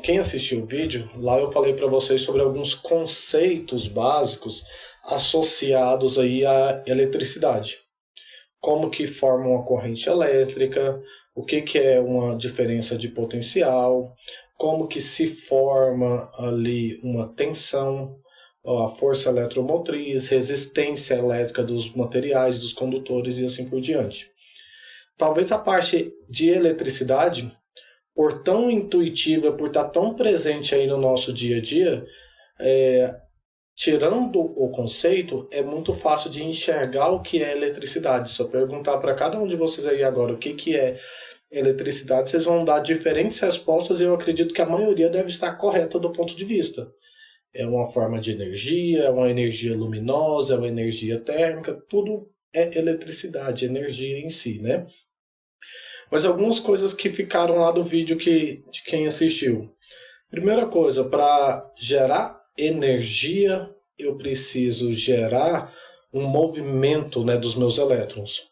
quem assistiu o vídeo, lá eu falei para vocês sobre alguns conceitos básicos associados aí à eletricidade. Como que forma uma corrente elétrica, o que é uma diferença de potencial, como que se forma ali uma tensão, a força eletromotriz, resistência elétrica dos materiais, dos condutores e assim por diante. Talvez a parte de eletricidade, por tão intuitiva, por estar tão presente aí no nosso dia a dia, tirando o conceito, é muito fácil de enxergar o que é eletricidade. Se eu perguntar para cada um de vocês aí agora o que é eletricidade, vocês vão dar diferentes respostas e eu acredito que a maioria deve estar correta do ponto de vista. É uma forma de energia, é uma energia luminosa, é uma energia térmica, tudo é eletricidade, energia em si, né? Mas algumas coisas que ficaram lá do vídeo de quem assistiu. Primeira coisa, para gerar energia, eu preciso gerar um movimento, né, dos meus elétrons.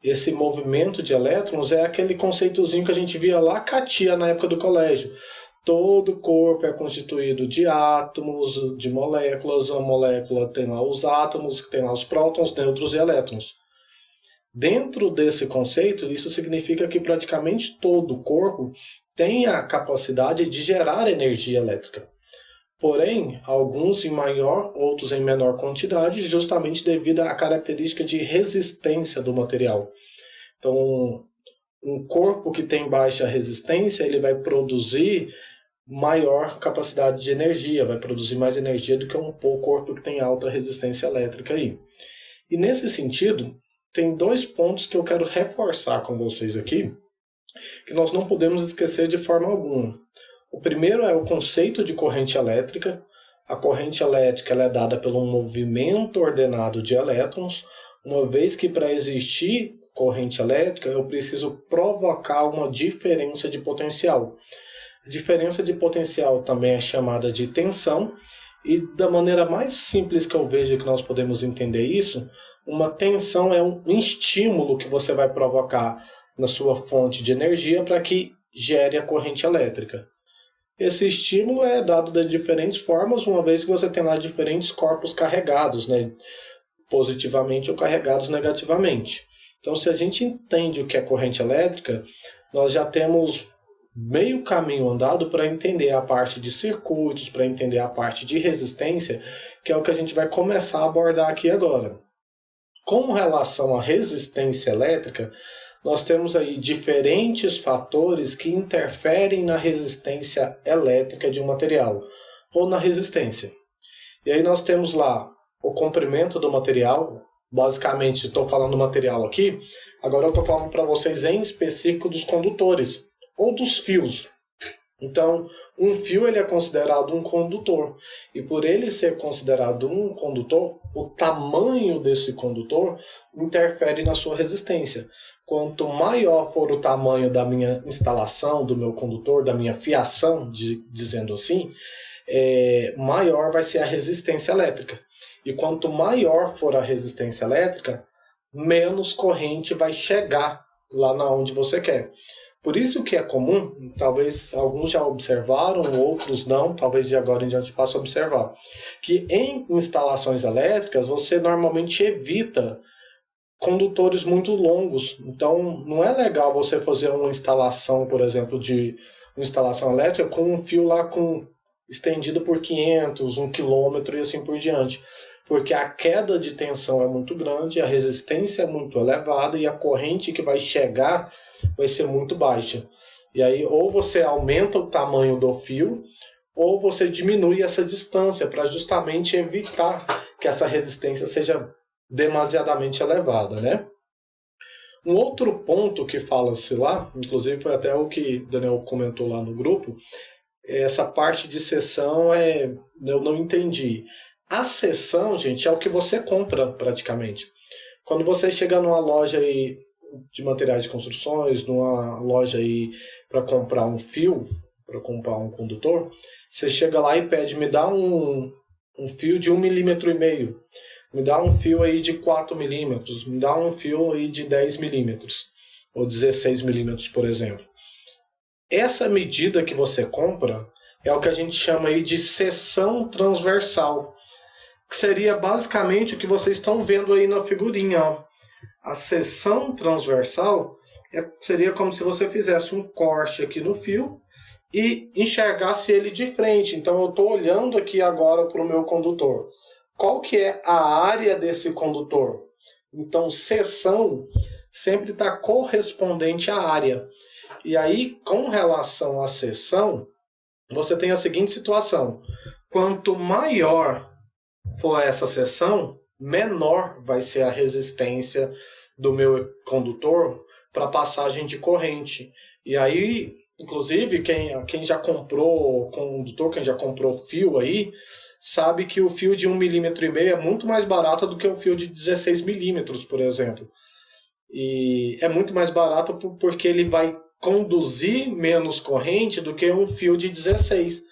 Esse movimento de elétrons é aquele conceitozinho que a gente via lá Katia na época do colégio. Todo corpo é constituído de átomos, de moléculas. A molécula tem lá os átomos, que tem lá os prótons, nêutrons e elétrons. Dentro desse conceito, isso significa que praticamente todo o corpo tem a capacidade de gerar energia elétrica. Porém, alguns em maior, outros em menor quantidade, justamente devido à característica de resistência do material. Então, um corpo que tem baixa resistência, ele vai produzir maior capacidade de energia, vai produzir mais energia do que um corpo que tem alta resistência elétrica aí. E nesse sentido, tem dois pontos que eu quero reforçar com vocês aqui, que nós não podemos esquecer de forma alguma. O primeiro é o conceito de corrente elétrica. A corrente elétrica ela é dada pelo movimento ordenado de elétrons, uma vez que para existir corrente elétrica eu preciso provocar uma diferença de potencial. A diferença de potencial também é chamada de tensão, e da maneira mais simples que eu vejo que nós podemos entender isso, uma tensão é um estímulo que você vai provocar na sua fonte de energia para que gere a corrente elétrica. Esse estímulo é dado de diferentes formas, uma vez que você tem lá diferentes corpos carregados, né, positivamente ou carregados negativamente. Então, se a gente entende o que é corrente elétrica, nós já temos meio caminho andado para entender a parte de circuitos, para entender a parte de resistência, que é o que a gente vai começar a abordar aqui agora. Com relação à resistência elétrica, nós temos aí diferentes fatores que interferem na resistência elétrica de um material, ou na resistência. E aí nós temos lá o comprimento do material, basicamente estou falando do material aqui, agora eu estou falando para vocês em específico dos condutores, ou dos fios. Então, um fio ele é considerado um condutor. E por ele ser considerado um condutor, o tamanho desse condutor interfere na sua resistência. Quanto maior for o tamanho da minha instalação, do meu condutor, da minha fiação, dizendo assim, maior vai ser a resistência elétrica. E quanto maior for a resistência elétrica, menos corrente vai chegar lá na onde você quer. Por isso que é comum, talvez alguns já observaram, outros não, talvez de agora em diante passe a observar, que em instalações elétricas você normalmente evita condutores muito longos. Então não é legal você fazer uma instalação, por exemplo, de uma instalação elétrica com um fio lá estendido por 500, 1 quilômetro e assim por diante. Porque a queda de tensão é muito grande, a resistência é muito elevada e a corrente que vai chegar vai ser muito baixa. E aí ou você aumenta o tamanho do fio ou você diminui essa distância para justamente evitar que essa resistência seja demasiadamente elevada, né? Um outro ponto que fala-se lá, inclusive foi até o que o Daniel comentou lá no grupo, essa parte de seção eu não entendi. A seção, gente, é o que você compra praticamente. Quando você chega numa loja aí de materiais de construções, numa loja aí para comprar um fio, para comprar um condutor, você chega lá e pede, me dá um fio de 1,5 milímetro, me dá um fio aí de 4 milímetros, me dá um fio aí de 10 milímetros, ou 16 milímetros, por exemplo. Essa medida que você compra é o que a gente chama aí de seção transversal, que seria basicamente o que vocês estão vendo aí na figurinha, ó. A seção transversal seria como se você fizesse um corte aqui no fio e enxergasse ele de frente. Então eu estou olhando aqui agora para o meu condutor. Qual que é a área desse condutor? Então seção sempre está correspondente à área. E aí, com relação à seção, você tem a seguinte situação. Quanto maior for essa seção, menor vai ser a resistência do meu condutor para passagem de corrente. E aí, inclusive, quem já comprou condutor, quem já comprou fio aí, sabe que o fio de 1,5 mm é muito mais barato do que o fio de 16 milímetros, por exemplo. E é muito mais barato porque ele vai conduzir menos corrente do que um fio de 16.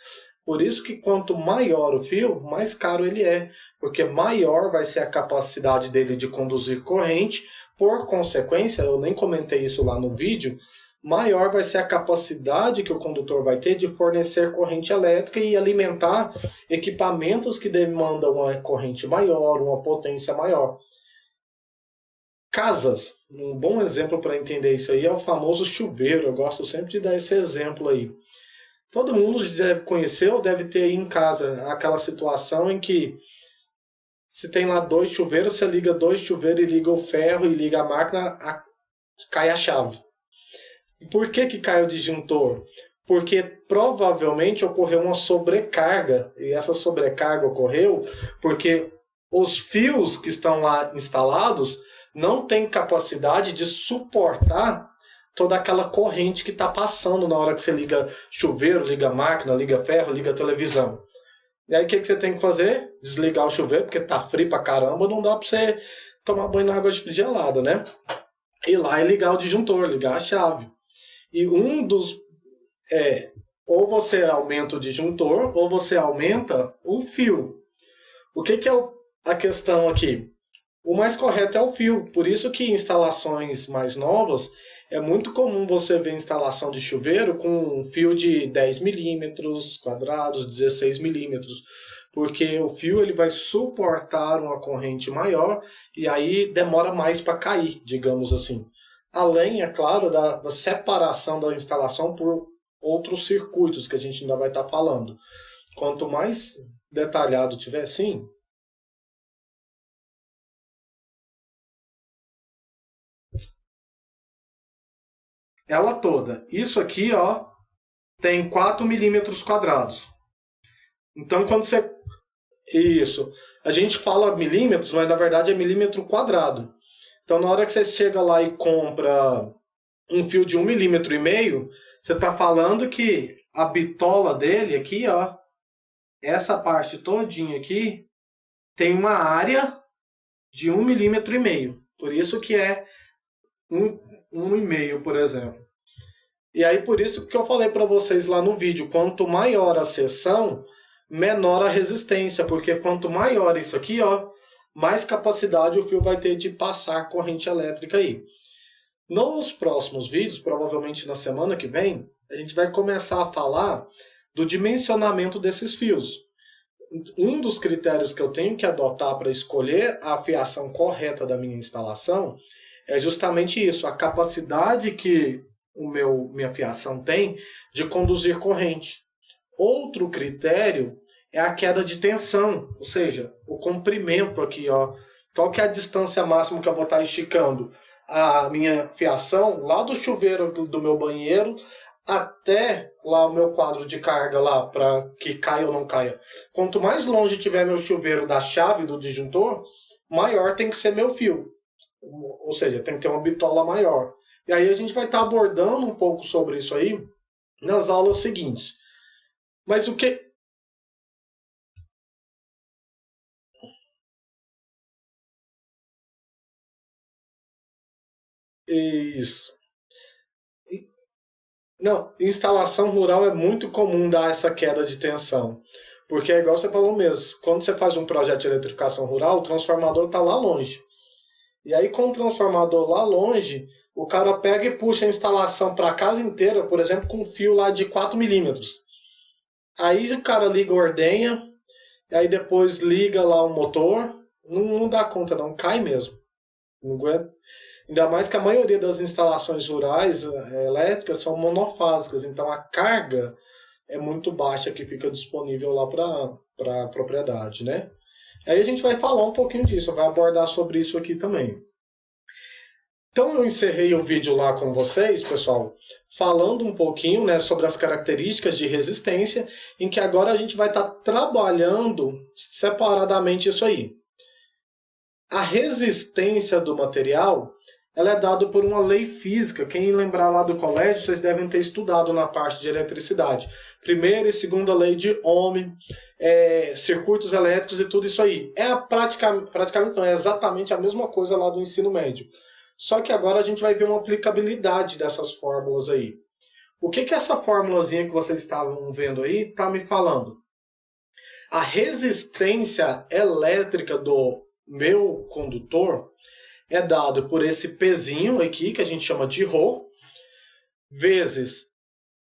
Por isso que quanto maior o fio, mais caro ele é, porque maior vai ser a capacidade dele de conduzir corrente. Por consequência, eu nem comentei isso lá no vídeo, maior vai ser a capacidade que o condutor vai ter de fornecer corrente elétrica e alimentar equipamentos que demandam uma corrente maior, uma potência maior. Casas, um bom exemplo para entender isso aí é o famoso chuveiro. Eu gosto sempre de dar esse exemplo aí. Todo mundo deve conhecer ou deve ter aí em casa aquela situação em que se tem lá 2 chuveiros, você liga 2 chuveiros e liga o ferro e liga a máquina, cai a chave. E por que cai o disjuntor? Porque provavelmente ocorreu uma sobrecarga, e essa sobrecarga ocorreu porque os fios que estão lá instalados não têm capacidade de suportar toda aquela corrente que está passando na hora que você liga chuveiro, liga máquina, liga ferro, liga televisão. E aí o que você tem que fazer? Desligar o chuveiro, porque tá frio pra caramba, não dá para você tomar banho na água gelada, né? Ir lá e ligar o disjuntor, ligar a chave. E um dos... ou você aumenta o disjuntor, ou você aumenta o fio. O que é a questão aqui? O mais correto é o fio. Por isso que em instalações mais novas, é muito comum você ver instalação de chuveiro com um fio de 10 milímetros quadrados, 16 milímetros. Porque o fio ele vai suportar uma corrente maior e aí demora mais para cair, digamos assim. Além, é claro, da separação da instalação por outros circuitos que a gente ainda vai estar falando. Quanto mais detalhado tiver, sim. Ela toda. Isso aqui, ó, tem 4 milímetros quadrados. Então, quando você... Isso. A gente fala milímetros, mas na verdade é milímetro quadrado. Então, na hora que você chega lá e compra um fio de 1,5 mm, você está falando que a bitola dele aqui, ó, essa parte todinha aqui, tem uma área de 1,5 mm. Por isso que é 1,5, por exemplo. E aí, por isso que eu falei para vocês lá no vídeo, quanto maior a seção, menor a resistência, porque quanto maior isso aqui, ó, mais capacidade o fio vai ter de passar corrente elétrica aí. Nos próximos vídeos, provavelmente na semana que vem, a gente vai começar a falar do dimensionamento desses fios. Um dos critérios que eu tenho que adotar para escolher a fiação correta da minha instalação é justamente isso, a capacidade que minha fiação tem de conduzir corrente. Outro critério é a queda de tensão, ou seja, o comprimento aqui, ó. Qual que é a distância máxima que eu vou estar esticando a minha fiação lá do chuveiro do meu banheiro até lá o meu quadro de carga lá, para que caia ou não caia. Quanto mais longe tiver meu chuveiro da chave do disjuntor, maior tem que ser meu fio. Ou seja, tem que ter uma bitola maior. E aí a gente vai estar abordando um pouco sobre isso aí nas aulas seguintes. Mas o que... Isso. Não, instalação rural é muito comum dar essa queda de tensão. Porque é igual você falou mesmo, quando você faz um projeto de eletrificação rural, o transformador está lá longe. E aí com o transformador lá longe, o cara pega e puxa a instalação para a casa inteira, por exemplo, com um fio lá de 4 milímetros. Aí o cara liga a ordenha, aí depois liga lá o motor, não dá conta não, cai mesmo. Não aguenta. Ainda mais que a maioria das instalações rurais elétricas são monofásicas, então a carga é muito baixa que fica disponível lá para a propriedade, né? Aí a gente vai falar um pouquinho disso, vai abordar sobre isso aqui também. Então eu encerrei o vídeo lá com vocês, pessoal, falando um pouquinho, né, sobre as características de resistência, em que agora a gente vai estar trabalhando separadamente isso aí. A resistência do material, ela é dada por uma lei física. Quem lembrar lá do colégio, vocês devem ter estudado na parte de eletricidade. Primeira e segunda lei de Ohm, circuitos elétricos e tudo isso aí. Praticamente não, é exatamente a mesma coisa lá do ensino médio. Só que agora a gente vai ver uma aplicabilidade dessas fórmulas aí. O que essa fórmulazinha que vocês estavam vendo aí está me falando? A resistência elétrica do meu condutor é dado por esse pezinho aqui, que a gente chama de ρ, vezes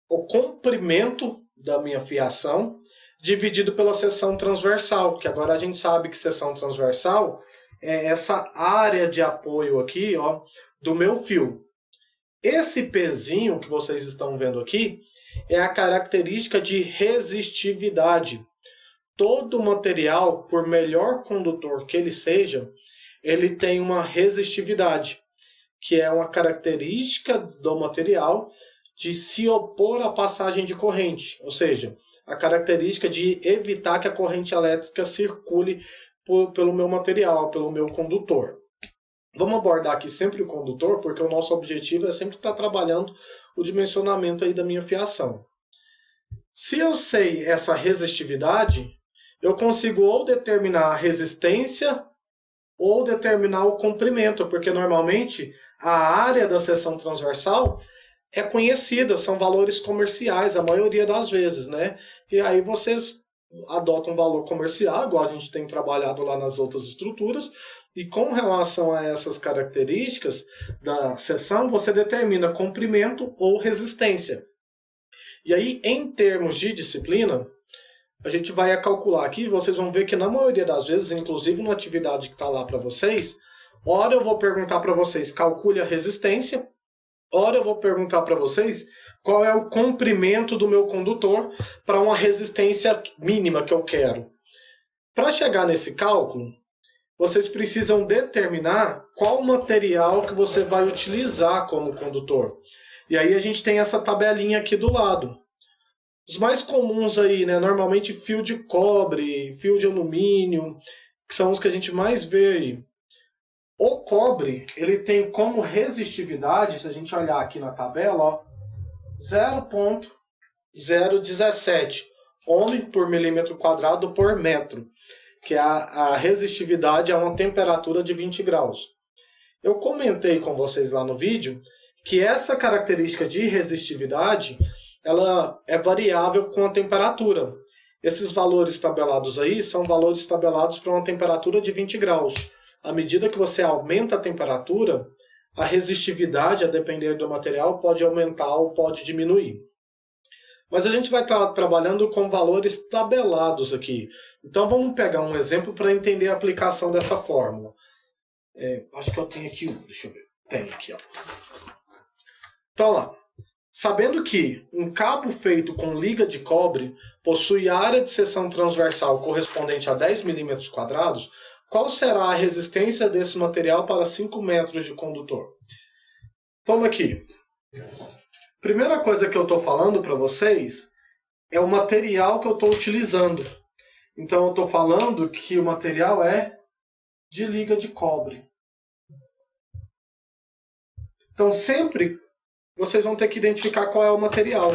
o comprimento da minha fiação, dividido pela seção transversal, que agora a gente sabe que seção transversal é essa área de apoio aqui, ó, do meu fio. Esse pezinho que vocês estão vendo aqui é a característica de resistividade. Todo material, por melhor condutor que ele seja, ele tem uma resistividade, que é uma característica do material de se opor à passagem de corrente, ou seja, a característica de evitar que a corrente elétrica circule pelo meu material, pelo meu condutor. Vamos abordar aqui sempre o condutor, porque o nosso objetivo é sempre estar trabalhando o dimensionamento aí da minha fiação. Se eu sei essa resistividade, eu consigo ou determinar a resistência ou determinar o comprimento, porque normalmente a área da seção transversal é conhecida, são valores comerciais, a maioria das vezes, né? E aí vocês adotam um valor comercial, igual a gente tem trabalhado lá nas outras estruturas, e com relação a essas características da seção, você determina comprimento ou resistência. E aí, em termos de disciplina, a gente vai calcular aqui, vocês vão ver que na maioria das vezes, inclusive na atividade que está lá para vocês, ora eu vou perguntar para vocês, calcule a resistência, ora eu vou perguntar para vocês qual é o comprimento do meu condutor para uma resistência mínima que eu quero. Para chegar nesse cálculo, vocês precisam determinar qual material que você vai utilizar como condutor. E aí a gente tem essa tabelinha aqui do lado. Os mais comuns aí, né? Normalmente fio de cobre, fio de alumínio, que são os que a gente mais vê aí. O cobre, ele tem como resistividade, se a gente olhar aqui na tabela, ó, 0,017 ohm por milímetro quadrado por metro, que a resistividade é uma temperatura de 20 graus. Eu comentei com vocês lá no vídeo que essa característica de resistividade ela é variável com a temperatura. Esses valores tabelados aí são valores tabelados para uma temperatura de 20 graus. À medida que você aumenta a temperatura, a resistividade, a depender do material, pode aumentar ou pode diminuir. Mas a gente vai estar trabalhando com valores tabelados aqui. Então vamos pegar um exemplo para entender a aplicação dessa fórmula. Acho que eu tenho aqui um, deixa eu ver. Tem aqui, ó. Então lá. Sabendo que um cabo feito com liga de cobre possui área de seção transversal correspondente a 10 milímetros quadrados, qual será a resistência desse material para 5 metros de condutor? Vamos aqui. Primeira coisa que eu estou falando para vocês é o material que eu estou utilizando. Então eu estou falando que o material é de liga de cobre. Então sempre vocês vão ter que identificar qual é o material.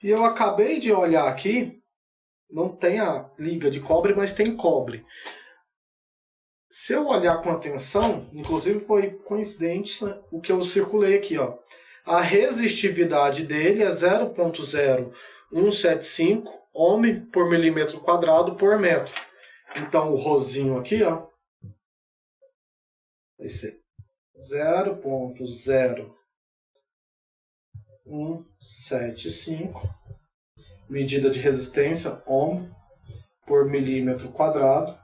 E eu acabei de olhar aqui, não tem a liga de cobre, mas tem cobre. Se eu olhar com atenção, inclusive foi coincidente, né, o que eu circulei aqui, ó. A resistividade dele é 0,0175 ohm por milímetro quadrado por metro. Então o rosinho aqui, ó, vai ser 0,0175 medida de resistência, ohm por milímetro quadrado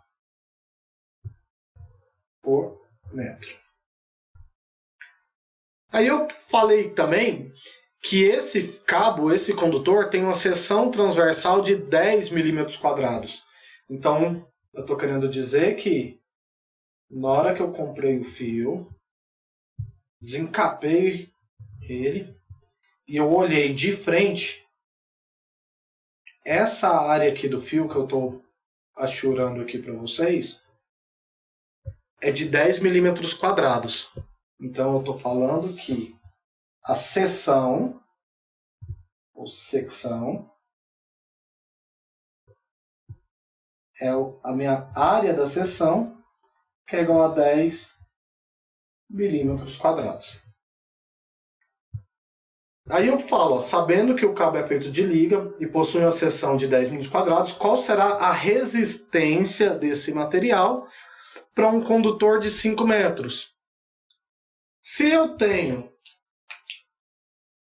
por metro. Aí eu falei também que esse cabo, esse condutor, tem uma seção transversal de 10 milímetros quadrados. Então, eu estou querendo dizer que na hora que eu comprei o fio, desencapei ele e eu olhei de frente, essa área aqui do fio que eu estou achurando aqui para vocês é de 10 milímetros quadrados. Então eu estou falando que a seção, ou secção, é a minha área da seção, que é igual a 10 milímetros quadrados. Aí eu falo, ó, sabendo que o cabo é feito de liga e possui uma seção de 10 milímetros quadrados, qual será a resistência desse material para um condutor de 5 metros? Se eu tenho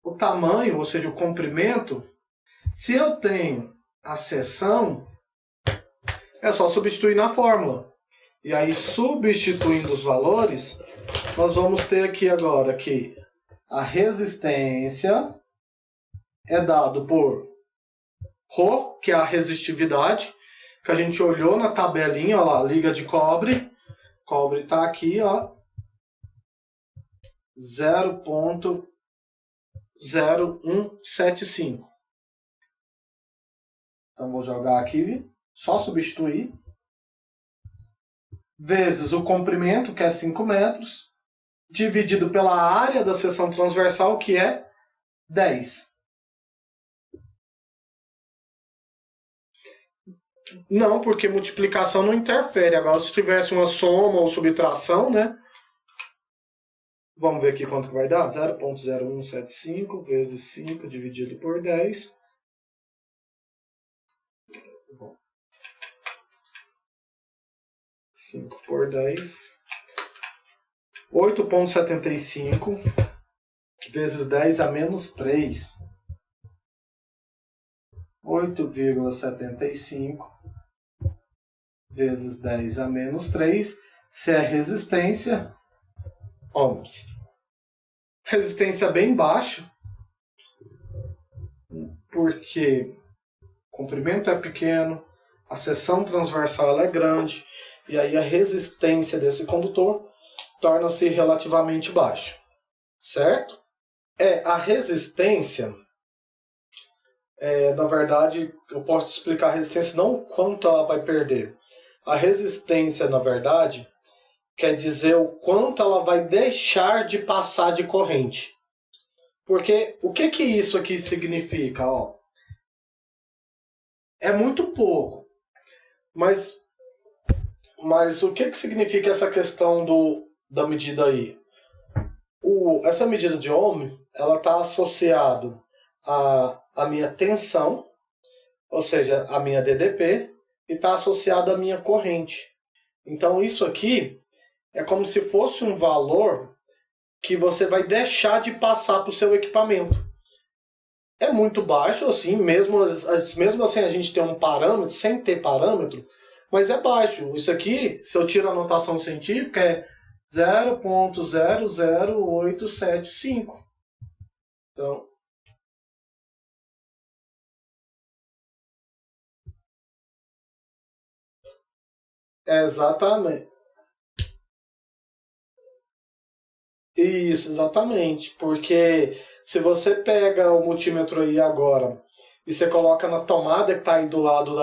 o tamanho, ou seja, o comprimento, se eu tenho a seção, é só substituir na fórmula. E aí, substituindo os valores, nós vamos ter aqui agora que a resistência é dado por Rho, que é a resistividade, que a gente olhou na tabelinha, ó lá, liga de cobre. Cobre está aqui, ó, 0,0175. Então, vou jogar aqui, só substituir. Vezes o comprimento, que é 5 metros, dividido pela área da seção transversal, que é 10. Não, porque multiplicação não interfere. Agora, se tivesse uma soma ou subtração, né? Vamos ver aqui quanto que vai dar. 0,0175 vezes 5 dividido por 10. 5 por 10. 8,75 vezes 10 a menos 3. 8,75 vezes 10 a menos 3, se é resistência, ohms. Resistência bem baixa, porque o comprimento é pequeno, a seção transversal é grande, e aí a resistência desse condutor torna-se relativamente baixa, certo? A resistência, na verdade, eu posso explicar a resistência não o quanto ela vai perder. A resistência, na verdade, quer dizer o quanto ela vai deixar de passar de corrente. Porque o que isso aqui significa? Ó, é muito pouco. Mas o que significa essa questão da medida aí? Essa medida de ohm, ela está associada à minha tensão, ou seja, à minha DDP, e está associada à minha corrente. Então isso aqui é como se fosse um valor que você vai deixar de passar para o seu equipamento. É muito baixo, assim, mesmo assim a gente tem um parâmetro, sem ter parâmetro, mas é baixo. Isso aqui, se eu tiro a notação científica, é 0,00875. Então, exatamente. Isso, exatamente. Porque se você pega o multímetro aí agora e você coloca na tomada que está aí do lado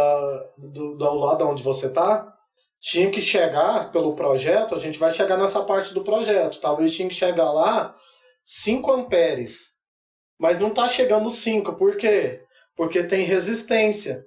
do lado onde você está, tinha que chegar pelo projeto, a gente vai chegar nessa parte do projeto. Talvez tinha que chegar lá 5 amperes. Mas não está chegando 5. Por quê? Porque tem resistência.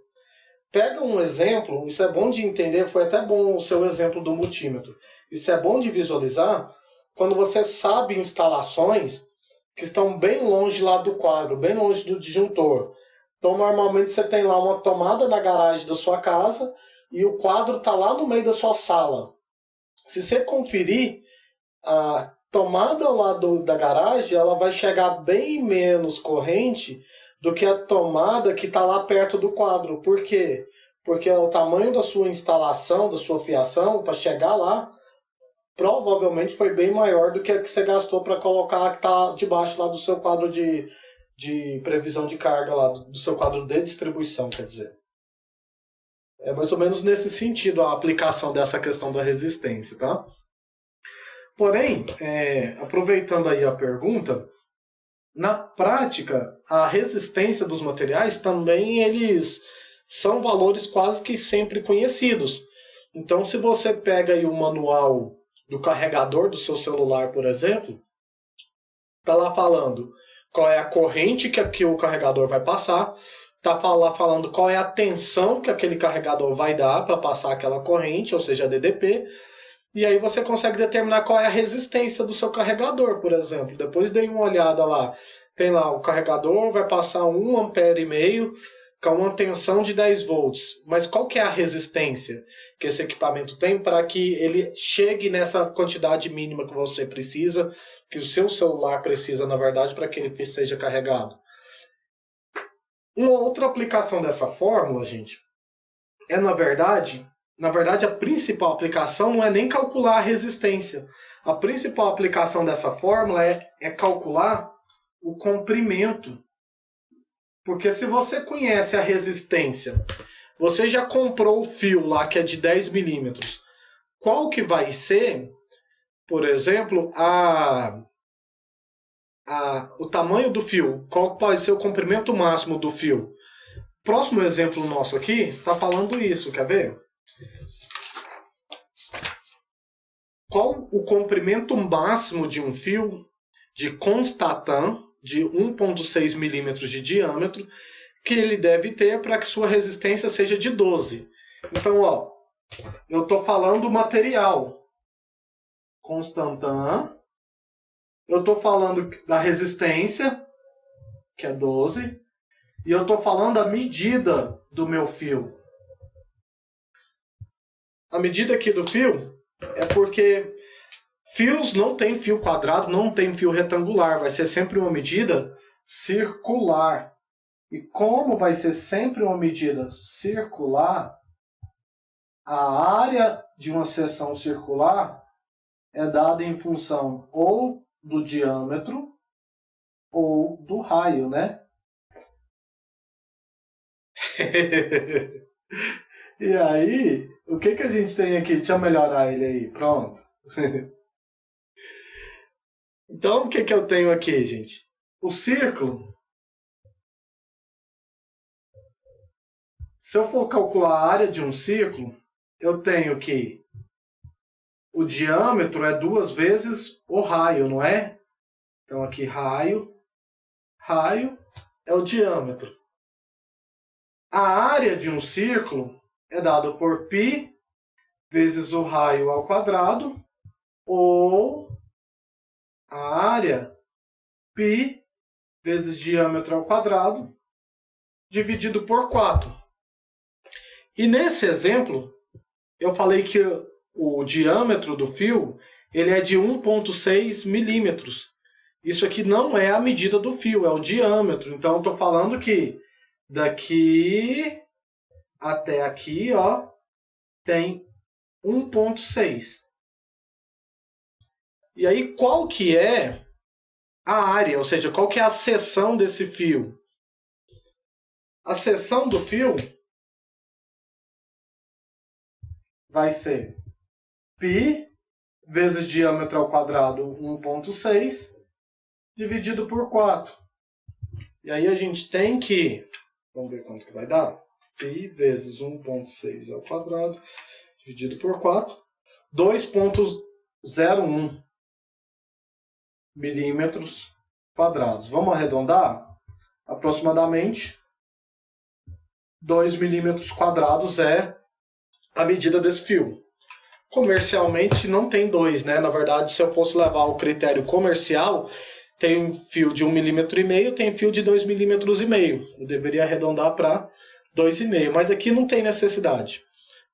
Pega um exemplo, isso é bom de entender, foi até bom o seu exemplo do multímetro. Isso é bom de visualizar quando você sabe instalações que estão bem longe lá do quadro, bem longe do disjuntor. Então, normalmente você tem lá uma tomada na garagem da sua casa e o quadro está lá no meio da sua sala. Se você conferir, a tomada lá da garagem, ela vai chegar bem menos corrente do que a tomada que está lá perto do quadro. Por quê? Porque o tamanho da sua instalação, da sua fiação, para chegar lá, provavelmente foi bem maior do que a que você gastou para colocar a que está debaixo lá do seu quadro de previsão de carga, lá do seu quadro de distribuição, quer dizer. É mais ou menos nesse sentido a aplicação dessa questão da resistência, tá? Porém, aproveitando aí a pergunta, na prática, a resistência dos materiais também eles são valores quase que sempre conhecidos. Então, se você pega aí o manual do carregador do seu celular, por exemplo, está lá falando qual é a corrente que o carregador vai passar, está lá falando qual é a tensão que aquele carregador vai dar para passar aquela corrente, ou seja, a DDP, e aí você consegue determinar qual é a resistência do seu carregador, por exemplo. Depois dei uma olhada lá, tem lá o carregador vai passar 1,5 ampere com uma tensão de 10 volts. Mas qual que é a resistência que esse equipamento tem para que ele chegue nessa quantidade mínima que você precisa, que o seu celular precisa, na verdade, para que ele seja carregado? Uma outra aplicação dessa fórmula, gente, é na verdade, a principal aplicação não é nem calcular a resistência. A principal aplicação dessa fórmula é calcular o comprimento. Porque se você conhece a resistência, você já comprou o fio lá que é de 10 milímetros. Qual que vai ser, por exemplo, o tamanho do fio? Qual vai ser o comprimento máximo do fio? Próximo exemplo nosso aqui está falando isso, quer ver? Qual o comprimento máximo de um fio de Constantan de 1,6 milímetros de diâmetro que ele deve ter para que sua resistência seja de 12? Então, ó, eu estou falando do material Constantan, eu estou falando da resistência, que é 12, e eu estou falando da medida do meu fio. A medida aqui do fio é porque fios não tem fio quadrado, não tem fio retangular. Vai ser sempre uma medida circular. E como vai ser sempre uma medida circular, a área de uma seção circular é dada em função ou do diâmetro ou do raio, né? E aí, o que a gente tem aqui? Deixa eu melhorar ele aí. Pronto. Então, o que eu tenho aqui, gente? O círculo. Se eu for calcular a área de um círculo, eu tenho que o diâmetro é 2 vezes o raio, não é? Então, aqui, raio é o diâmetro. A área de um círculo é dado por π vezes o raio ao quadrado, ou a área π vezes diâmetro ao quadrado, dividido por 4. E nesse exemplo, eu falei que o diâmetro do fio ele é de 1,6 milímetros. Isso aqui não é a medida do fio, é o diâmetro. Então, eu estou falando que daqui até aqui, ó, tem 1,6. E aí, qual que é a área? Ou seja, qual que é a seção desse fio? A seção do fio vai ser π vezes diâmetro ao quadrado 1,6 dividido por 4. E aí a gente tem que, vamos ver quanto que vai dar? π vezes 1,6 ao quadrado dividido por 4, 2,01 milímetros quadrados. Vamos arredondar? Aproximadamente 2 milímetros quadrados é a medida desse fio. Comercialmente não tem 2, né? Na verdade, se eu fosse levar o critério comercial, tem fio de 1,5 mm, tem fio de 2,5 mm. Eu deveria arredondar para 2,5, mas aqui não tem necessidade.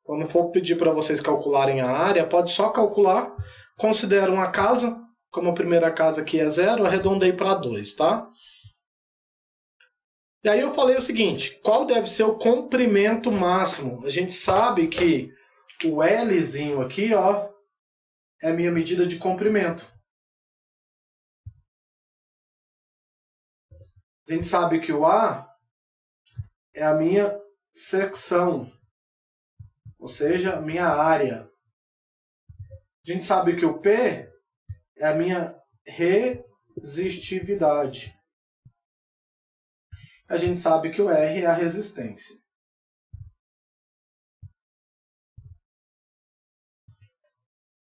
Quando for pedir para vocês calcularem a área, pode só calcular. Considero uma casa, como a primeira casa aqui é 0, arredondei para 2, tá? E aí eu falei o seguinte, qual deve ser o comprimento máximo? A gente sabe que o Lzinho aqui, ó, é a minha medida de comprimento. A gente sabe que o A é a minha secção, ou seja, a minha área. A gente sabe que o P é a minha resistividade. A gente sabe que o R é a resistência.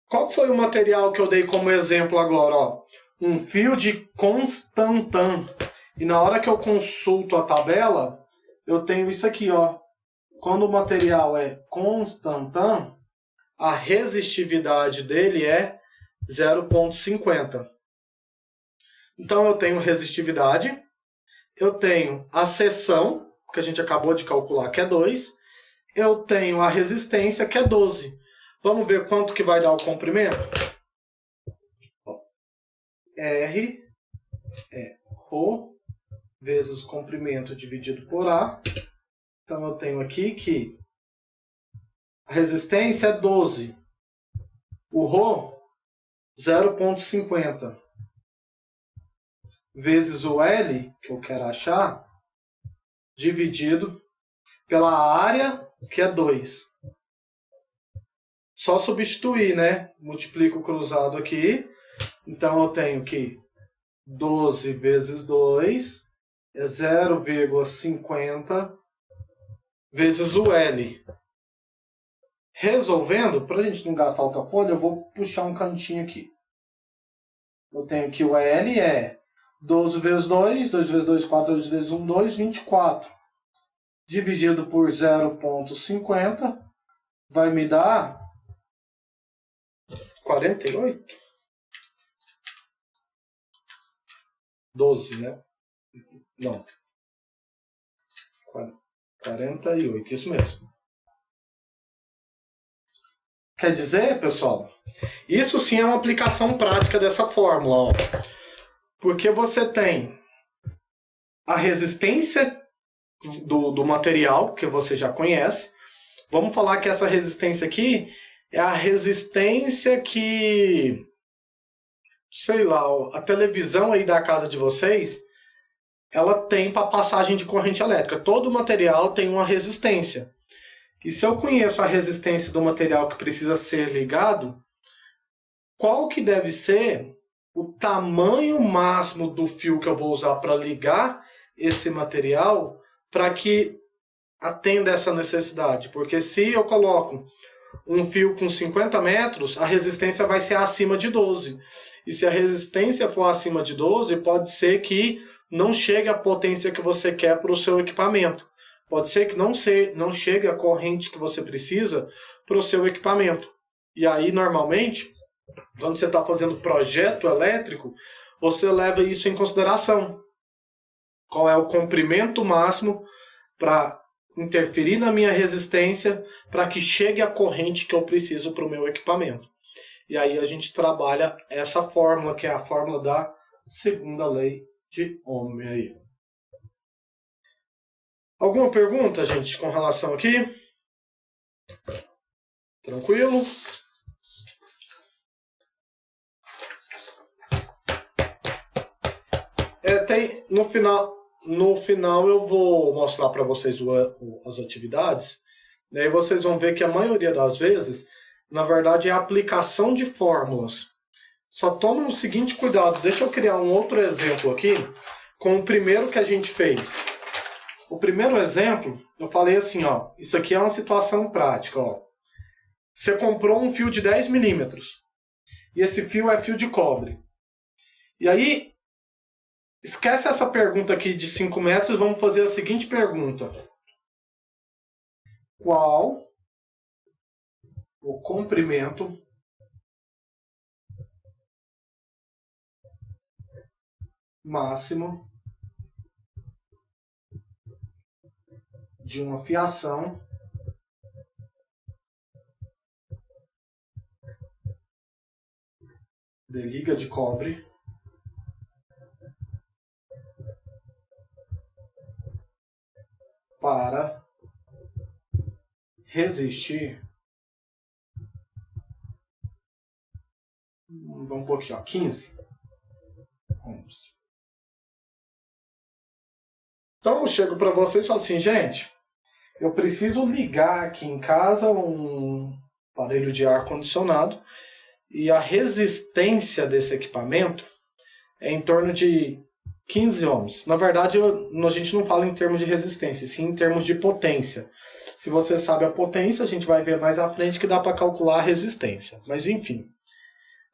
Qual foi o material que eu dei como exemplo agora? Ó? Um fio de Constantan. E na hora que eu consulto a tabela, eu tenho isso aqui, ó. Quando o material é Constantan, a resistividade dele é 0,50. Então eu tenho resistividade, eu tenho a seção, que a gente acabou de calcular, que é 2, eu tenho a resistência, que é 12. Vamos ver quanto que vai dar o comprimento? R é ρ vezes comprimento dividido por A. Então eu tenho aqui que a resistência é 12. O ρ, 0,50. Vezes o L, que eu quero achar, dividido pela área, que é 2. Só substituir, né? Multiplico o cruzado aqui. Então eu tenho que 12 vezes 2 é 0,50 vezes o L. Resolvendo, para a gente não gastar outra folha, eu vou puxar um cantinho aqui. Eu tenho que o L é 12 vezes 2, 2 vezes 2, 4, 2 vezes 1, 2, 24. Dividido por 0,50 vai me dar 48? 12, né? Não. 48, isso mesmo. Quer dizer, pessoal, isso sim é uma aplicação prática dessa fórmula, ó. Porque você tem a resistência do material, que você já conhece. Vamos falar que essa resistência aqui é a resistência que, sei lá, a televisão aí da casa de vocês, ela tem para passagem de corrente elétrica. Todo material tem uma resistência. E se eu conheço a resistência do material que precisa ser ligado, qual que deve ser o tamanho máximo do fio que eu vou usar para ligar esse material para que atenda essa necessidade? Porque se eu coloco um fio com 50 metros, a resistência vai ser acima de 12. E se a resistência for acima de 12, pode ser que não chegue a potência que você quer para o seu equipamento. Pode ser que não chegue a corrente que você precisa para o seu equipamento. E aí, normalmente, quando você está fazendo projeto elétrico, você leva isso em consideração. Qual é o comprimento máximo para interferir na minha resistência para que chegue a corrente que eu preciso para o meu equipamento. E aí a gente trabalha essa fórmula, que é a fórmula da segunda lei de Ohm aí. Alguma pergunta, gente, com relação aqui? Tranquilo? No final eu vou mostrar para vocês as atividades, e aí vocês vão ver que a maioria das vezes, na verdade, é a aplicação de fórmulas. Só tome o seguinte cuidado, deixa eu criar um outro exemplo aqui, com o primeiro que a gente fez. O primeiro exemplo, eu falei assim, ó, isso aqui é uma situação prática, ó. Você comprou um fio de 10 milímetros, e esse fio é fio de cobre. E aí, esquece essa pergunta aqui de 5 metros e vamos fazer a seguinte pergunta. Qual o comprimento máximo de uma fiação de liga de cobre para resistir, vamos um pouquinho, 15 ohms. Então eu chego para vocês e falo assim, gente, eu preciso ligar aqui em casa um aparelho de ar-condicionado e a resistência desse equipamento é em torno de 15 ohms. Na verdade, a gente não fala em termos de resistência, sim em termos de potência. Se você sabe a potência, a gente vai ver mais à frente que dá para calcular a resistência. Mas enfim,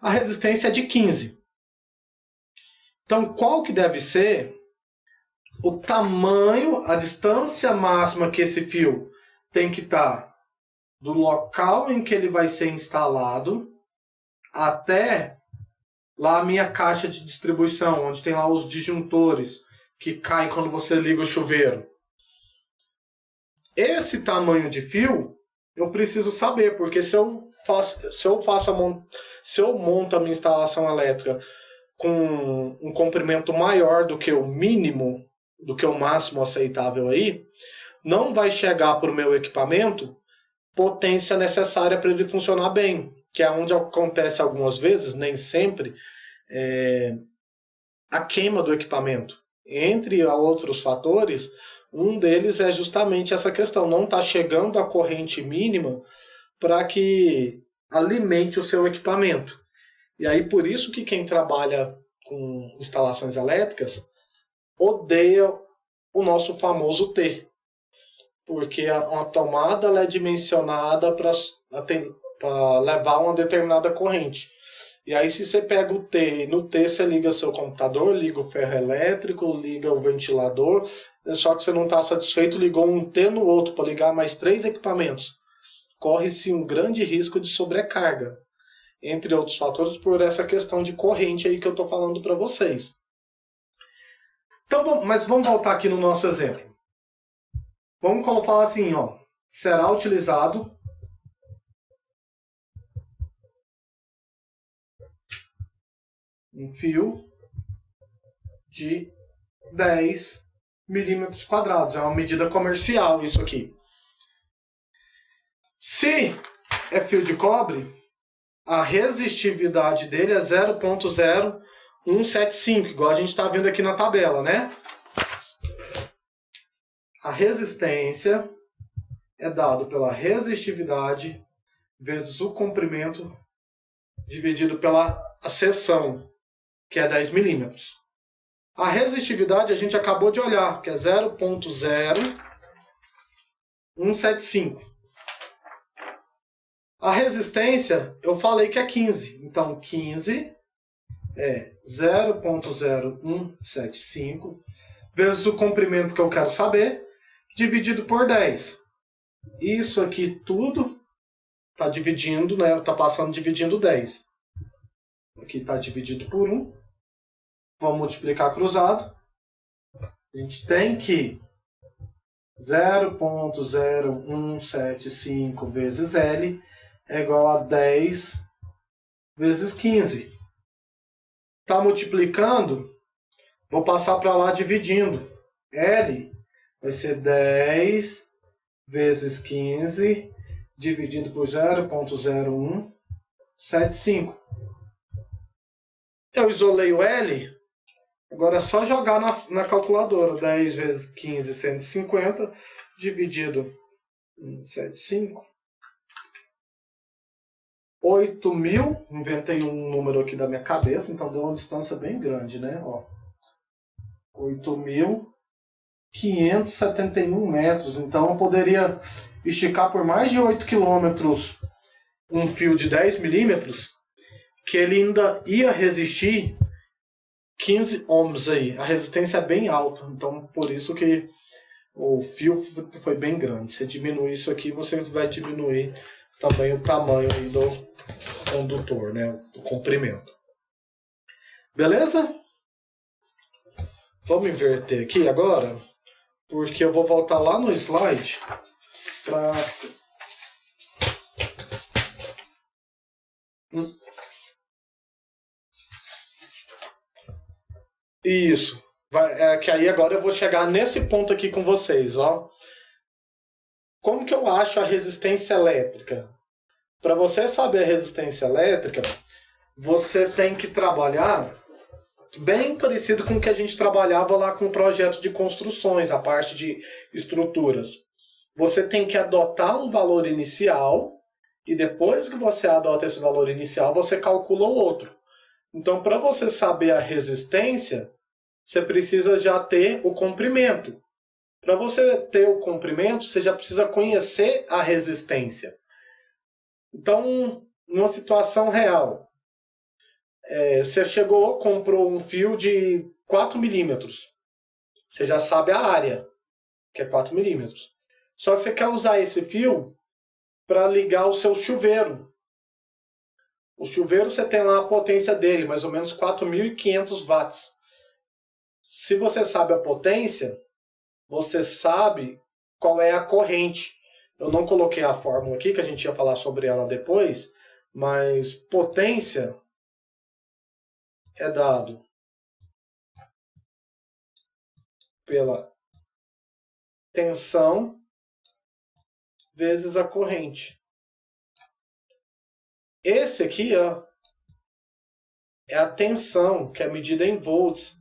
a resistência é de 15. Então, qual que deve ser o tamanho, a distância máxima que esse fio tem que estar do local em que ele vai ser instalado até lá a minha caixa de distribuição, onde tem lá os disjuntores que caem quando você liga o chuveiro. Esse tamanho de fio eu preciso saber, porque se eu monto a minha instalação elétrica com um comprimento maior do que o mínimo, do que o máximo aceitável aí, não vai chegar para o meu equipamento potência necessária para ele funcionar bem, que é onde acontece algumas vezes, nem sempre, a queima do equipamento. Entre outros fatores, um deles é justamente essa questão, não está chegando a corrente mínima para que alimente o seu equipamento. E aí por isso que quem trabalha com instalações elétricas odeia o nosso famoso T, porque uma tomada ela é dimensionada para levar uma determinada corrente. E aí se você pega o T, no T você liga o seu computador, liga o ferro elétrico, liga o ventilador, só que você não está satisfeito, ligou um T no outro para ligar mais 3 equipamentos. Corre-se um grande risco de sobrecarga, entre outros fatores, por essa questão de corrente aí que eu estou falando para vocês. Então, mas vamos voltar aqui no nosso exemplo. Vamos falar assim, ó, será utilizado um fio de 10 milímetros quadrados. É uma medida comercial isso aqui. Se é fio de cobre, a resistividade dele é 0,0175, igual a gente está vendo aqui na tabela, né? A resistência é dado pela resistividade vezes o comprimento dividido pela seção, que é 10 milímetros. A resistividade a gente acabou de olhar, que é 0,0175. A resistência, eu falei que é 15. Então, 15 é 0,0175 vezes o comprimento que eu quero saber, dividido por 10. Isso aqui tudo está dividindo, né? Está passando dividindo 10. Aqui está dividido por 1. Vamos multiplicar cruzado. A gente tem que 0,0175 vezes L é igual a 10 vezes 15. Está multiplicando, vou passar para lá dividindo. L vai ser 10 vezes 15 dividido por 0,0175. Eu isolei o L, agora é só jogar na calculadora. 10 vezes 15, 150, dividido em 75. 8.000, inventei um número aqui da minha cabeça, então deu uma distância bem grande, né? 8.571 metros. Então eu poderia esticar por mais de 8 quilômetros um fio de 10 milímetros, que ele ainda ia resistir 15 ohms aí. A resistência é bem alta, então por isso que o fio foi bem grande. Se diminuir isso aqui, você vai diminuir também o tamanho aí do condutor, né? O comprimento. Beleza? Vamos inverter aqui agora, porque eu vou voltar lá no slide para... Isso. Que aí agora eu vou chegar nesse ponto aqui com vocês, ó. como que eu acho a resistência elétrica? Para você saber a resistência elétrica, você tem que trabalhar bem parecido com o que a gente trabalhava lá com o projeto de construções, a parte de estruturas. Você tem que adotar um valor inicial e depois que você adota esse valor inicial, você calcula o outro. Então, para você saber a resistência, você precisa já ter o comprimento. Para você ter o comprimento, você já precisa conhecer a resistência. Então, numa situação real, você chegou, comprou um fio de 4 milímetros. Você já sabe a área, que é 4 milímetros. Só que você quer usar esse fio para ligar o seu chuveiro. O chuveiro você tem lá a potência dele, mais ou menos 4.500 watts. Se você sabe a potência, você sabe qual é a corrente. Eu não coloquei a fórmula aqui, que a gente ia falar sobre ela depois, mas potência é dado pela tensão vezes a corrente. Esse aqui, ó, é a tensão, que é medida em volts.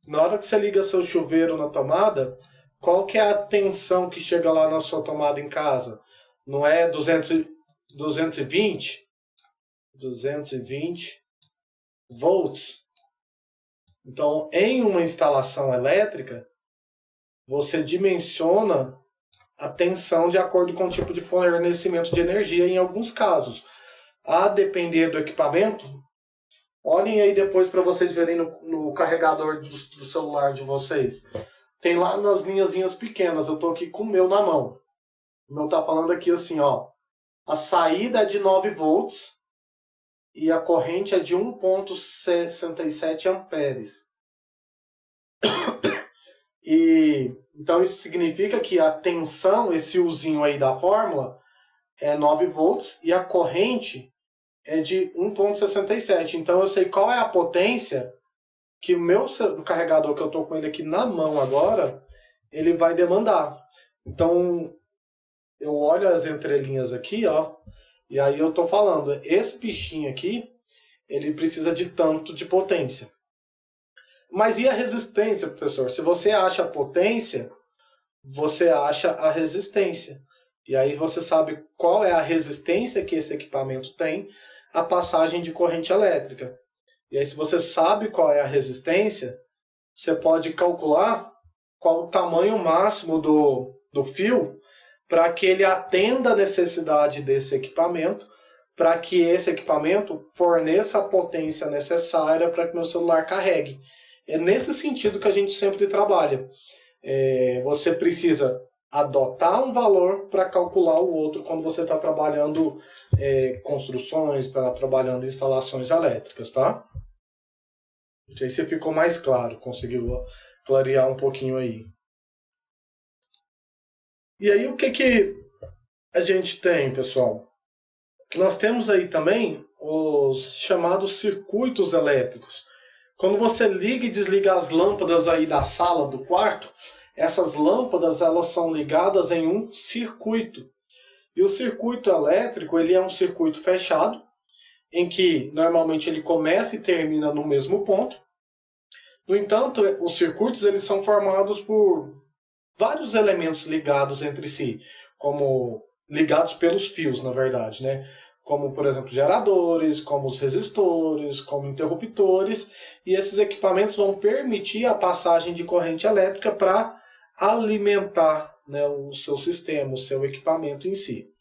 Na hora que você liga seu chuveiro na tomada, qual que é a tensão que chega lá na sua tomada em casa? Não é 220? 220 volts. Então, em uma instalação elétrica, você dimensiona a tensão de acordo com o tipo de fornecimento de energia em alguns casos. A depender do equipamento, olhem aí depois para vocês verem no carregador do celular de vocês. Tem lá nas linhazinhas pequenas, eu estou aqui com o meu na mão. O meu está falando aqui assim, ó. A saída é de 9 volts e a corrente é de 1,67 amperes. E então isso significa que a tensão, esse Uzinho aí da fórmula, é 9 volts e a corrente é de 1,67. Então eu sei qual é a potência que o meu carregador, que eu estou com ele aqui na mão agora, ele vai demandar. Então eu olho as entrelinhas aqui, ó, e aí eu estou falando, esse bichinho aqui, ele precisa de tanto de potência. Mas e a resistência, professor? Se você acha a potência, você acha a resistência. E aí você sabe qual é a resistência que esse equipamento tem à passagem de corrente elétrica. E aí se você sabe qual é a resistência, você pode calcular qual o tamanho máximo do fio para que ele atenda a necessidade desse equipamento, para que esse equipamento forneça a potência necessária para que meu celular carregue. É nesse sentido que a gente sempre trabalha. Você precisa adotar um valor para calcular o outro quando você está trabalhando construções, está trabalhando instalações elétricas, tá? Não sei se ficou mais claro, conseguiu clarear um pouquinho aí. E aí o que a gente tem, pessoal? Nós temos aí também os chamados circuitos elétricos. Quando você liga e desliga as lâmpadas aí da sala, do quarto, essas lâmpadas elas são ligadas em um circuito. E o circuito elétrico ele é um circuito fechado, em que normalmente ele começa e termina no mesmo ponto. No entanto, os circuitos eles são formados por vários elementos ligados entre si, como ligados pelos fios, na verdade, né? Como, por exemplo, geradores, como os resistores, como interruptores, e esses equipamentos vão permitir a passagem de corrente elétrica para alimentar, né, o seu sistema, o seu equipamento em si.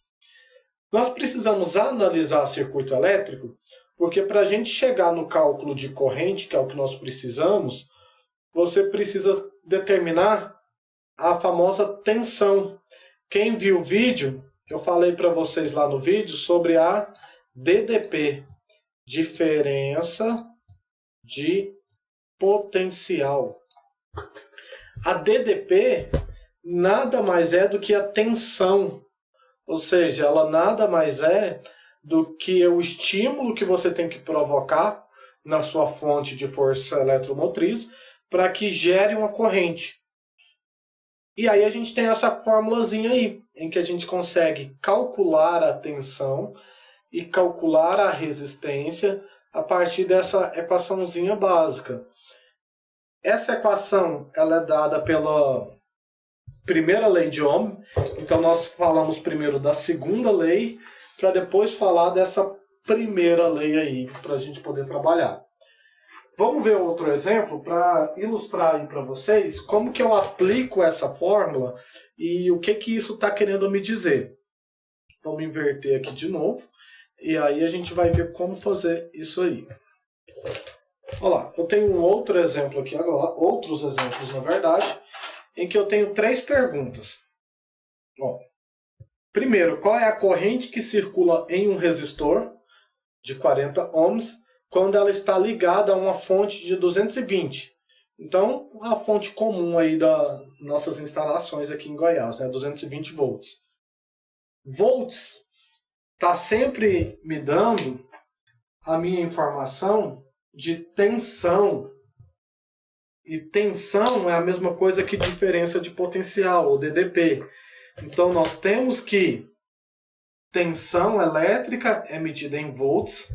Nós precisamos analisar circuito elétrico, porque para a gente chegar no cálculo de corrente, que é o que nós precisamos, você precisa determinar a famosa tensão. Quem viu o vídeo, eu falei para vocês lá no vídeo sobre a DDP, diferença de potencial. A DDP nada mais é do que a tensão, ou seja, ela nada mais é do que o estímulo que você tem que provocar na sua fonte de força eletromotriz para que gere uma corrente. E aí a gente tem essa formulazinha aí, em que a gente consegue calcular a tensão e calcular a resistência a partir dessa equaçãozinha básica. Essa equação ela é dada pela primeira lei de Ohm, então nós falamos primeiro da segunda lei, para depois falar dessa primeira lei aí, para a gente poder trabalhar. Vamos ver outro exemplo para ilustrar aí para vocês como que eu aplico essa fórmula e o que que isso está querendo me dizer. Vamos inverter aqui de novo e aí a gente vai ver como fazer isso aí. Olha lá, eu tenho um outro exemplo aqui agora, outros exemplos na verdade, em que eu tenho 3 perguntas. Ó, primeiro, qual é a corrente que circula em um resistor de 40 ohms quando ela está ligada a uma fonte de 220? Então, a fonte comum aí das nossas instalações aqui em Goiás, né, 220 volts. Volts está sempre me dando a minha informação de tensão. E tensão é a mesma coisa que diferença de potencial, ou DDP. Então, nós temos que tensão elétrica é medida em volts,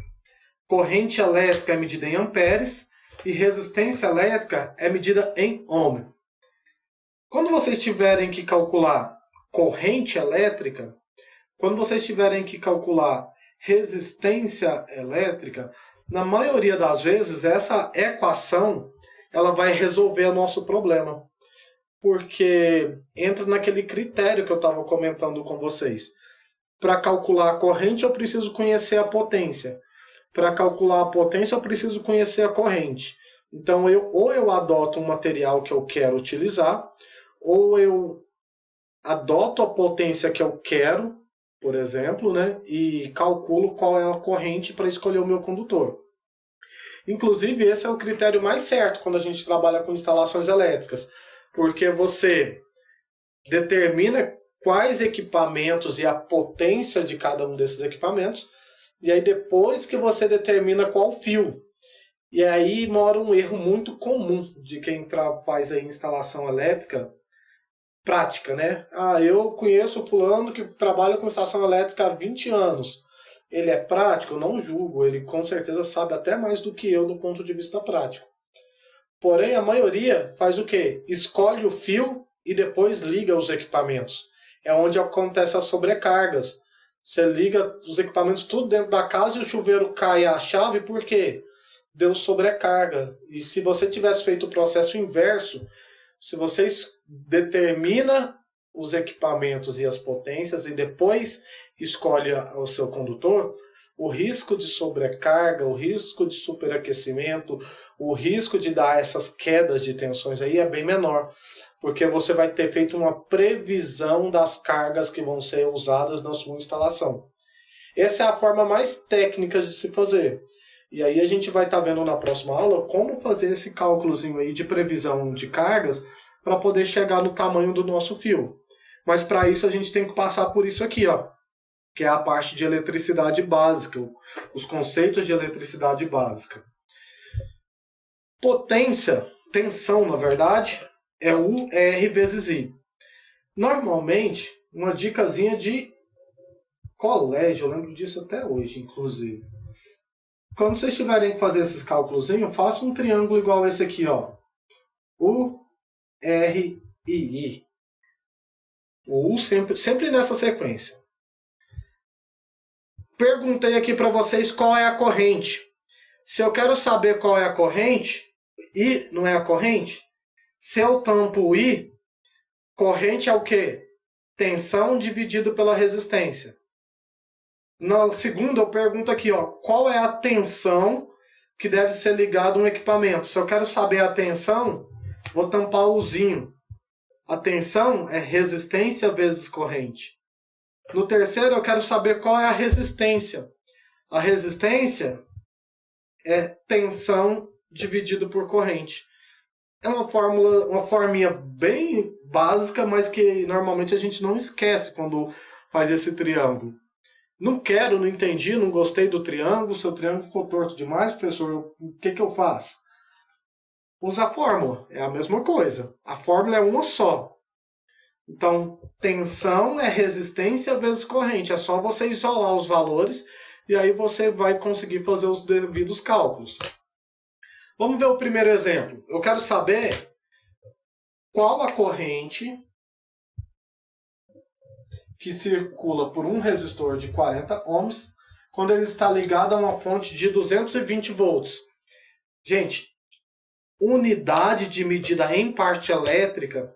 corrente elétrica é medida em amperes e resistência elétrica é medida em ohm. Quando vocês tiverem que calcular corrente elétrica, quando vocês tiverem que calcular resistência elétrica, na maioria das vezes essa equação ela vai resolver o nosso problema. Porque entra naquele critério que eu estava comentando com vocês. Para calcular a corrente, eu preciso conhecer a potência. Para calcular a potência, eu preciso conhecer a corrente. Então, ou eu adoto um material que eu quero utilizar, ou eu adoto a potência que eu quero, por exemplo, né, e calculo qual é a corrente para escolher o meu condutor. Inclusive, esse é o critério mais certo quando a gente trabalha com instalações elétricas, porque você determina quais equipamentos e a potência de cada um desses equipamentos, e aí depois que você determina qual fio. E aí mora um erro muito comum de quem faz a instalação elétrica prática, né? Ah, eu conheço o fulano que trabalha com instalação elétrica há 20 anos. Ele é prático? Eu não julgo, ele com certeza sabe até mais do que eu do ponto de vista prático. Porém, a maioria faz o quê? Escolhe o fio e depois liga os equipamentos. É onde acontece as sobrecargas. Você liga os equipamentos tudo dentro da casa e o chuveiro cai a chave, por quê? Deu sobrecarga. E se você tivesse feito o processo inverso, se você determina os equipamentos e as potências e depois escolhe o seu condutor, o risco de sobrecarga, o risco de superaquecimento, o risco de dar essas quedas de tensões aí é bem menor, porque você vai ter feito uma previsão das cargas que vão ser usadas na sua instalação. Essa é a forma mais técnica de se fazer. E aí a gente vai estar vendo na próxima aula como fazer esse cálculozinho aí de previsão de cargas para poder chegar no tamanho do nosso fio. Mas para isso a gente tem que passar por isso aqui, ó, que é a parte de eletricidade básica, os conceitos de eletricidade básica. Potência, tensão, na verdade, é U R vezes I. Normalmente, uma dicasinha de colégio, eu lembro disso até hoje, inclusive. Quando vocês tiverem que fazer esses cálculos, faça um triângulo igual esse aqui, ó. U, R e I. O U sempre nessa sequência. Perguntei aqui para vocês qual é a corrente. Se eu quero saber qual é a corrente, I não é a corrente? Se eu tampo o I, corrente é o quê? Tensão dividido pela resistência. Na segunda, eu pergunto aqui, ó, qual é a tensão que deve ser ligada a um equipamento? Se eu quero saber a tensão, vou tampar o Uzinho. A tensão é resistência vezes corrente. No terceiro, eu quero saber qual é a resistência. A resistência é tensão dividido por corrente. É uma fórmula, uma forminha bem básica, mas que normalmente a gente não esquece quando faz esse triângulo. Não quero, não entendi, não gostei do triângulo, seu triângulo ficou torto demais, professor, o que eu faço? Usa a fórmula, é a mesma coisa. A fórmula é uma só. Então, tensão é resistência vezes corrente. É só você isolar os valores e aí você vai conseguir fazer os devidos cálculos. Vamos ver o primeiro exemplo. Eu quero saber qual a corrente que circula por um resistor de 40 ohms quando ele está ligado a uma fonte de 220 volts. Gente, unidade de medida em parte elétrica,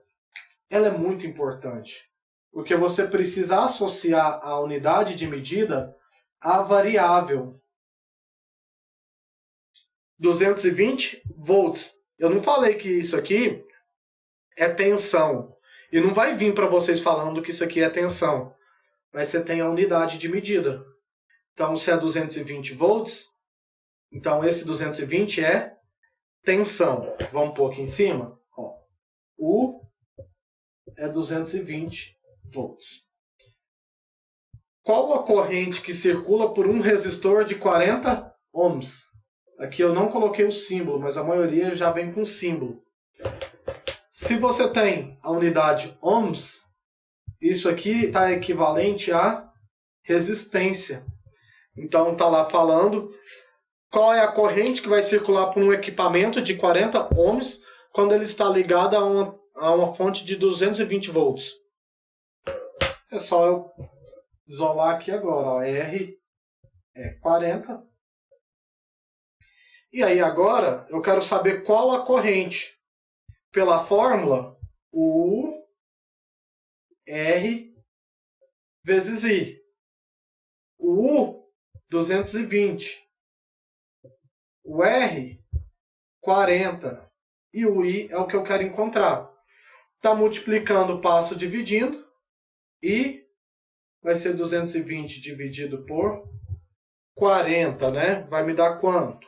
ela é muito importante, porque você precisa associar a unidade de medida à variável. 220 volts. Eu não falei que isso aqui é tensão. E não vai vir para vocês falando que isso aqui é tensão. Mas você tem a unidade de medida. Então, se é 220 volts, então esse 220 é tensão. Vamos pôr aqui em cima. Ó. U é 220 volts. Qual a corrente que circula por um resistor de 40 ohms? Aqui eu não coloquei o símbolo, mas a maioria já vem com símbolo. Se você tem a unidade ohms, isso aqui está equivalente a resistência. Então está lá falando qual é a corrente que vai circular por um equipamento de 40 ohms quando ele está ligado a uma fonte de 220 volts. É só eu isolar aqui agora. Ó. R é 40. E aí agora eu quero saber qual a corrente. Pela fórmula, U R vezes I. O U, 220. O R, 40. E o I é o que eu quero encontrar. Está multiplicando, passo dividindo. E vai ser 220 dividido por 40, né? Vai me dar quanto?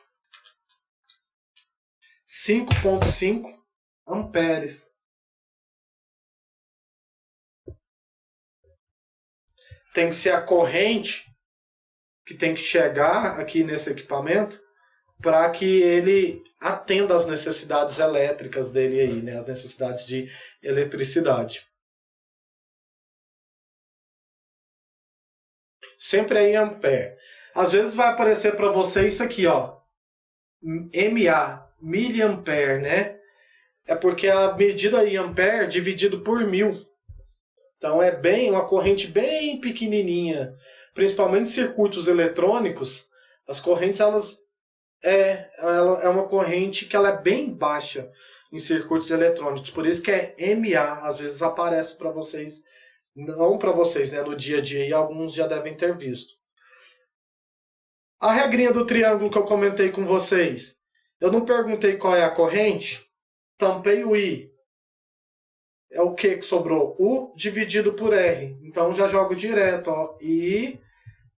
5,5 amperes. Tem que ser a corrente que tem que chegar aqui nesse equipamento para que ele atenda às necessidades elétricas dele aí, né? As necessidades de eletricidade. Sempre aí em ampere. Às vezes vai aparecer para você isso aqui, ó. MA, miliampere, né? É porque a medida em ampere dividido por 1000. Então é bem uma corrente bem pequenininha. Principalmente em circuitos eletrônicos, as correntes ela é uma corrente que ela é bem baixa em circuitos eletrônicos. Por isso que é MA, às vezes aparece para vocês, não para vocês, né, no dia a dia, e alguns já devem ter visto. A regrinha do triângulo que eu comentei com vocês, eu não perguntei qual é a corrente, tampei o I. É o que sobrou? U dividido por R. Então já jogo direto, ó. I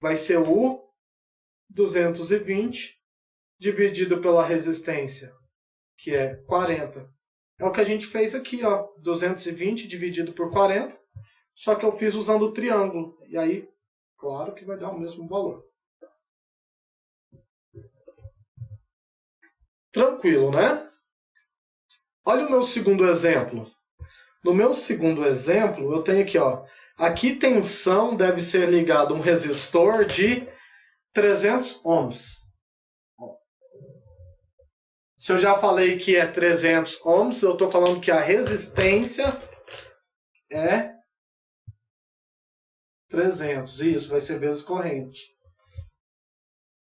vai ser U 220 dividido pela resistência, que é 40. É o que a gente fez aqui, ó. 220 dividido por 40. Só que eu fiz usando o triângulo. E aí, claro que vai dar o mesmo valor. Tranquilo, né? Olha o meu segundo exemplo. No meu segundo exemplo, eu tenho aqui, ó. Aqui tensão deve ser ligado a um resistor de 300 ohms. Se eu já falei que é 300 ohms, eu estou falando que a resistência é 300. Isso, vai ser vezes corrente.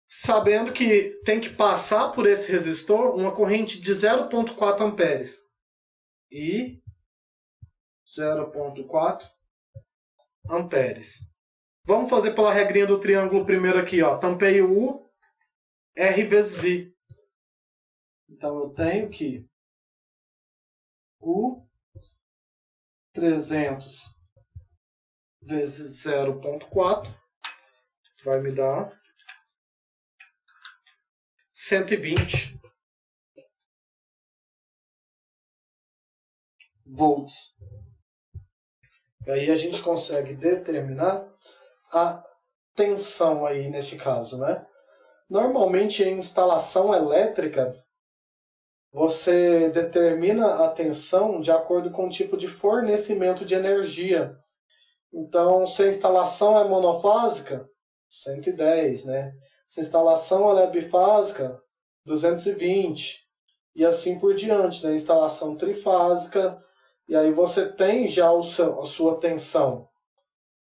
Sabendo que tem que passar por esse resistor uma corrente de 0,4 amperes. E 0,4 amperes. Vamos fazer pela regrinha do triângulo primeiro aqui, ó. Tampei o U, R vezes I. Então eu tenho que U 300 vezes 0,4 vai me dar 120 volts. Aí a gente consegue determinar a tensão aí nesse caso, né? Normalmente em instalação elétrica, você determina a tensão de acordo com o tipo de fornecimento de energia. Então, se a instalação é monofásica, 110, né? Se a instalação ela é bifásica, 220. E assim por diante, né? Instalação trifásica, e aí você tem já a sua tensão.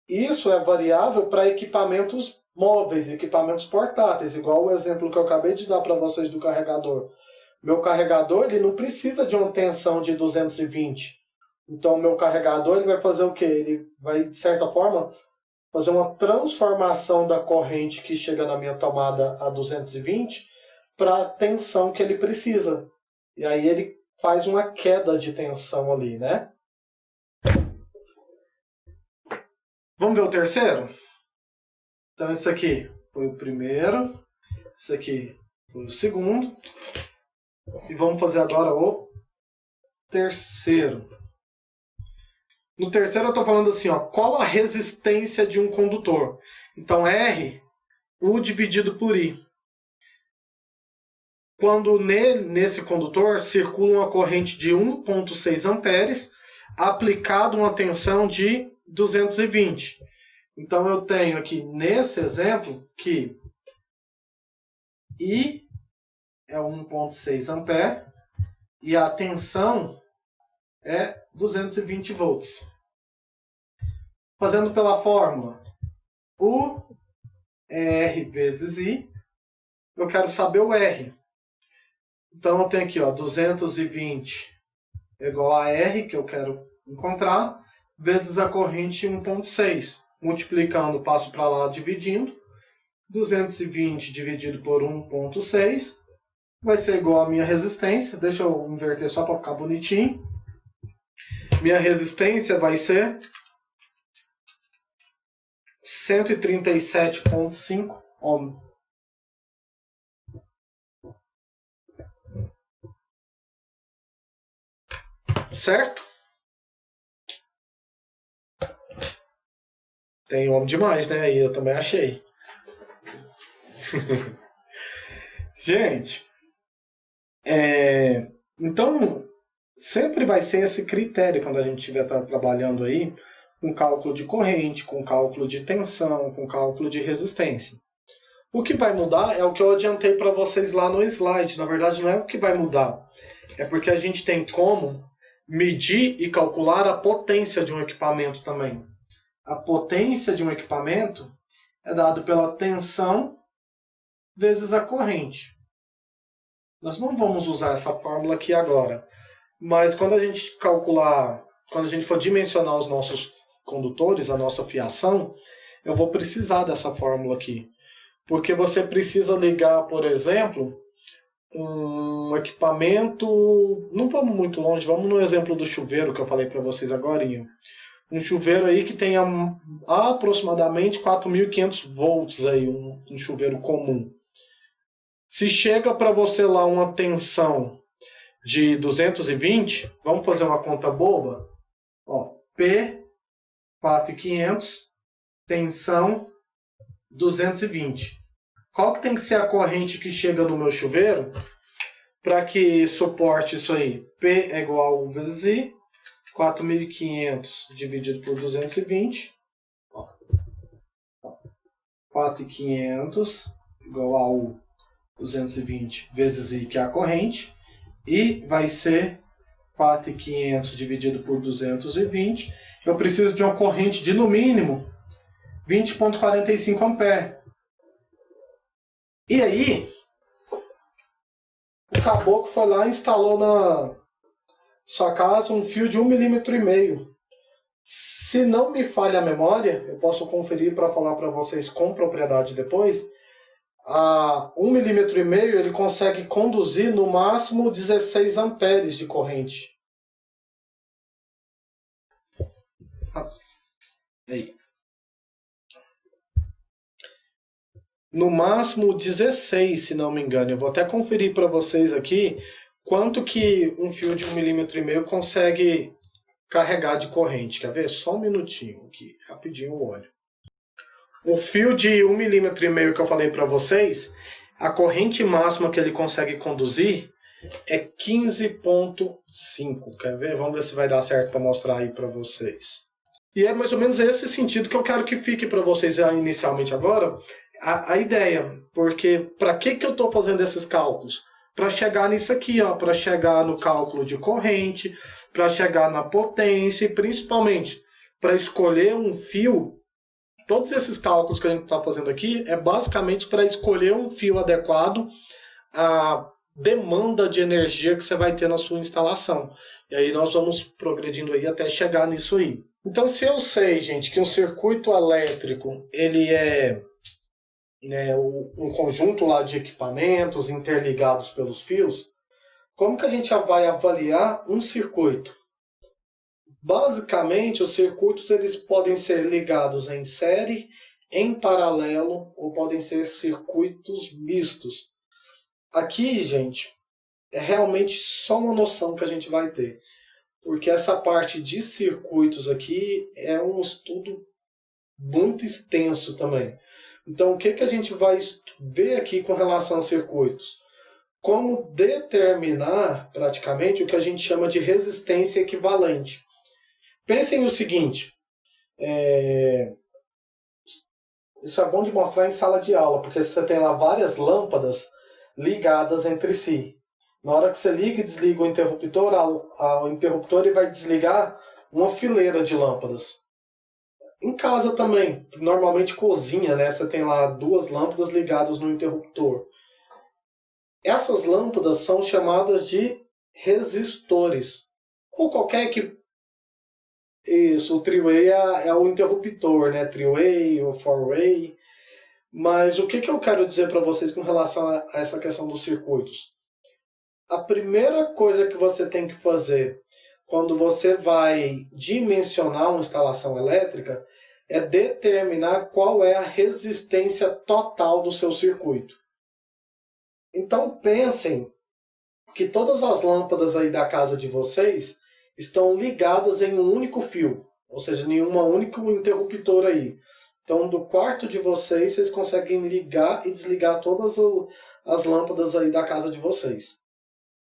Isso é variável para equipamentos móveis, equipamentos portáteis, igual o exemplo que eu acabei de dar para vocês do carregador. Meu carregador ele não precisa de uma tensão de 220. Então, o meu carregador ele vai fazer o quê? Ele vai, de certa forma, fazer uma transformação da corrente que chega na minha tomada a 220 para a tensão que ele precisa. E aí ele faz uma queda de tensão ali, né? Vamos ver o terceiro? Então, esse aqui foi o primeiro. Esse aqui foi o segundo. E vamos fazer agora o terceiro. No terceiro eu estou falando assim, ó, qual a resistência de um condutor? Então, R, U dividido por I. Quando nesse condutor circula uma corrente de 1,6 amperes, aplicado uma tensão de 220. Então, eu tenho aqui, nesse exemplo, que I é 1,6 ampere e a tensão é 220 volts. Fazendo pela fórmula U é R vezes I, eu quero saber o R. Então, eu tenho aqui, ó, 220 é igual a R, que eu quero encontrar, vezes a corrente 1,6. Multiplicando, passo para lá, dividindo. 220 dividido por 1,6 vai ser igual a minha resistência. Deixa eu inverter só para ficar bonitinho. Minha resistência vai ser 137,5 ohm. Certo? Tem ohm demais, né? Aí eu também achei. Gente, então sempre vai ser esse critério quando a gente estiver trabalhando aí com cálculo de corrente, com cálculo de tensão, com cálculo de resistência. O que vai mudar é o que eu adiantei para vocês lá no slide. Na verdade, não é o que vai mudar. É porque a gente tem como medir e calcular a potência de um equipamento também. A potência de um equipamento é dado pela tensão vezes a corrente. Nós não vamos usar essa fórmula aqui agora. Mas quando a gente calcular, quando a gente for dimensionar os nossos condutores, a nossa fiação, eu vou precisar dessa fórmula aqui. Porque você precisa ligar, por exemplo, um equipamento... Não vamos muito longe, vamos no exemplo do chuveiro que eu falei para vocês agora. Um chuveiro aí que tenha aproximadamente 4.500 volts, aí, um chuveiro comum. Se chega para você lá uma tensão de 220, vamos fazer uma conta boba? Ó, P, 4.500, tensão 220. Qual que tem que ser a corrente que chega no meu chuveiro para que suporte isso aí? P é igual a U vezes I, 4.500 dividido por 220. 4.500 igual a U 220 vezes I, que é a corrente. E vai ser 4.500 dividido por 220. Eu preciso de uma corrente de, no mínimo, 20,45 ampere. E aí, o caboclo foi lá e instalou na sua casa um fio de 1,5 mm. Se não me falha a memória, eu posso conferir para falar para vocês com propriedade depois, a 1,5 mm ele consegue conduzir no máximo 16 amperes de corrente. Aí. No máximo 16, se não me engano. Eu vou até conferir para vocês aqui quanto que um fio de 1,5 mm consegue carregar de corrente. Quer ver? Só um minutinho aqui, rapidinho eu olho. O fio de 1,5 mm que eu falei para vocês, a corrente máxima que ele consegue conduzir é 15,5. Quer ver? Vamos ver se vai dar certo para mostrar aí para vocês. E é mais ou menos esse sentido que eu quero que fique para vocês inicialmente agora, a ideia. Porque para que eu estou fazendo esses cálculos? Para chegar nisso aqui, para chegar no cálculo de corrente, para chegar na potência e principalmente para escolher um fio. Todos esses cálculos que a gente está fazendo aqui é basicamente para escolher um fio adequado à demanda de energia que você vai ter na sua instalação. E aí nós vamos progredindo aí até chegar nisso aí. Então, se eu sei, gente, que um circuito elétrico ele é um conjunto lá de equipamentos interligados pelos fios, como que a gente vai avaliar um circuito? Basicamente, os circuitos eles podem ser ligados em série, em paralelo, ou podem ser circuitos mistos. Aqui, gente, é realmente só uma noção que a gente vai ter. Porque essa parte de circuitos aqui é um estudo muito extenso também. Então, o que a gente vai ver aqui com relação a circuitos? Como determinar, praticamente, o que a gente chama de resistência equivalente. Pensem o seguinte, isso é bom de mostrar em sala de aula, porque você tem lá várias lâmpadas ligadas entre si. Na hora que você liga e desliga o interruptor, o interruptor ele vai desligar uma fileira de lâmpadas. Em casa também, normalmente cozinha, né? Você tem lá 2 lâmpadas ligadas no interruptor. Essas lâmpadas são chamadas de resistores. Ou qualquer que... Isso, o three-way é o interruptor, né? Three-way ou four-way. Mas o que eu quero dizer para vocês com relação a essa questão dos circuitos? A primeira coisa que você tem que fazer quando você vai dimensionar uma instalação elétrica é determinar qual é a resistência total do seu circuito. Então pensem que todas as lâmpadas aí da casa de vocês estão ligadas em um único fio, ou seja, em um único interruptor aí. Então do quarto de vocês, vocês conseguem ligar e desligar todas as lâmpadas aí da casa de vocês.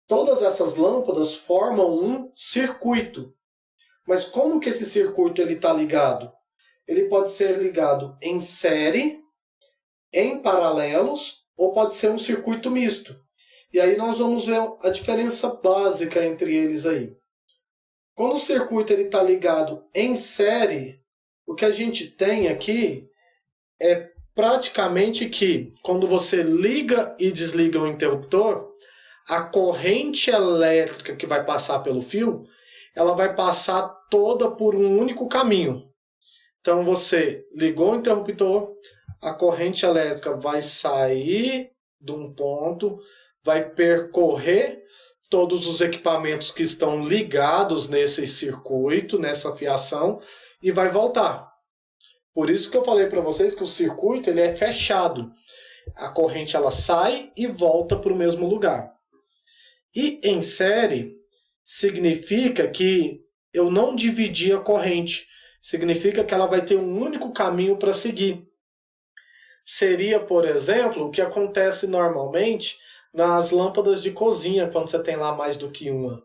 Todas essas lâmpadas formam um circuito. Mas como que esse circuito está ligado? Ele pode ser ligado em série, em paralelos, ou pode ser um circuito misto. E aí nós vamos ver a diferença básica entre eles aí. Quando o circuito está ligado em série, o que a gente tem aqui é praticamente que quando você liga e desliga o interruptor, a corrente elétrica que vai passar pelo fio, ela vai passar toda por um único caminho. Então você ligou o interruptor, a corrente elétrica vai sair de um ponto, vai percorrer todos os equipamentos que estão ligados nesse circuito, nessa fiação, e vai voltar. Por isso que eu falei para vocês que o circuito ele é fechado. A corrente ela sai e volta para o mesmo lugar. E em série significa que eu não dividi a corrente. Significa que ela vai ter um único caminho para seguir. Seria, por exemplo, o que acontece normalmente nas lâmpadas de cozinha, quando você tem lá mais do que uma.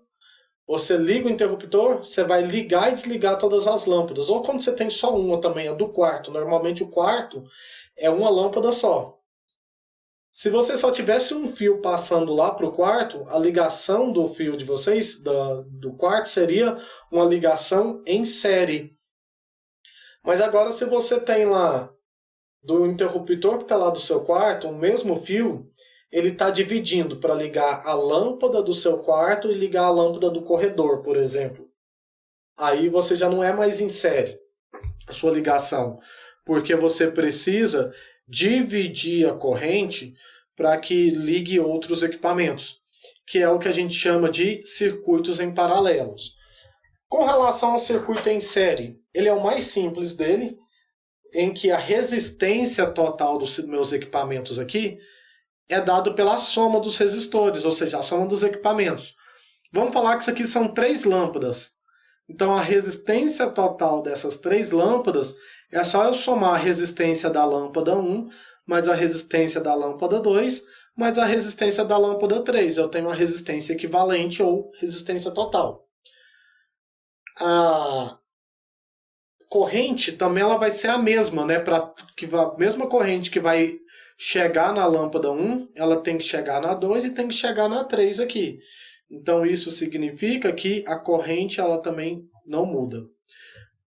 Você liga o interruptor, você vai ligar e desligar todas as lâmpadas. Ou quando você tem só uma também, a do quarto. Normalmente o quarto é uma lâmpada só. Se você só tivesse um fio passando lá para o quarto, a ligação do fio de vocês, do quarto, seria uma ligação em série. Mas agora se você tem lá do interruptor que está lá do seu quarto, o mesmo fio, ele está dividindo para ligar a lâmpada do seu quarto e ligar a lâmpada do corredor, por exemplo. Aí você já não é mais em série a sua ligação, porque você precisa dividir a corrente para que ligue outros equipamentos, que é o que a gente chama de circuitos em paralelos. Com relação ao circuito em série, ele é o mais simples dele, em que a resistência total dos meus equipamentos aqui é dado pela soma dos resistores, ou seja, a soma dos equipamentos. Vamos falar que isso aqui são 3 lâmpadas. Então a resistência total dessas 3 lâmpadas é só eu somar a resistência da lâmpada 1 mais a resistência da lâmpada 2 mais a resistência da lâmpada 3. Eu tenho uma resistência equivalente ou resistência total. A corrente também ela vai ser a mesma, né? A mesma corrente que vai chegar na lâmpada 1, ela tem que chegar na 2 e tem que chegar na 3 aqui. Então isso significa que a corrente ela também não muda.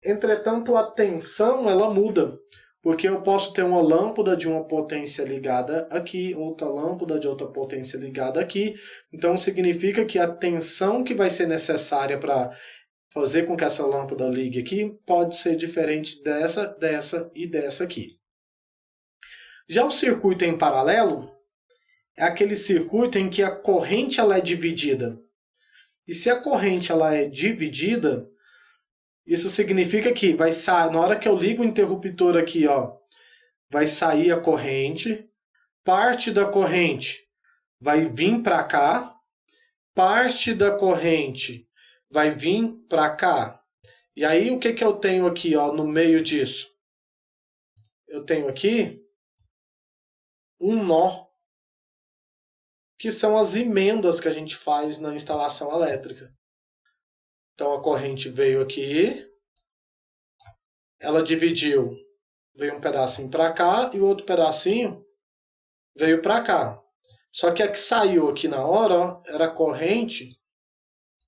Entretanto, a tensão ela muda, porque eu posso ter uma lâmpada de uma potência ligada aqui, outra lâmpada de outra potência ligada aqui. Então significa que a tensão que vai ser necessária para fazer com que essa lâmpada ligue aqui pode ser diferente dessa, dessa e dessa aqui. Já o circuito em paralelo é aquele circuito em que a corrente ela é dividida. E se a corrente ela é dividida, isso significa que vai sair, na hora que eu ligo o interruptor aqui, ó, vai sair a corrente, parte da corrente vai vir para cá, parte da corrente vai vir para cá. E aí o que eu tenho aqui, ó, no meio disso? Eu tenho aqui um nó, que são as emendas que a gente faz na instalação elétrica. Então a corrente veio aqui, ela dividiu, veio um pedacinho para cá e o outro pedacinho veio para cá. Só que a que saiu aqui na hora, ó, era a corrente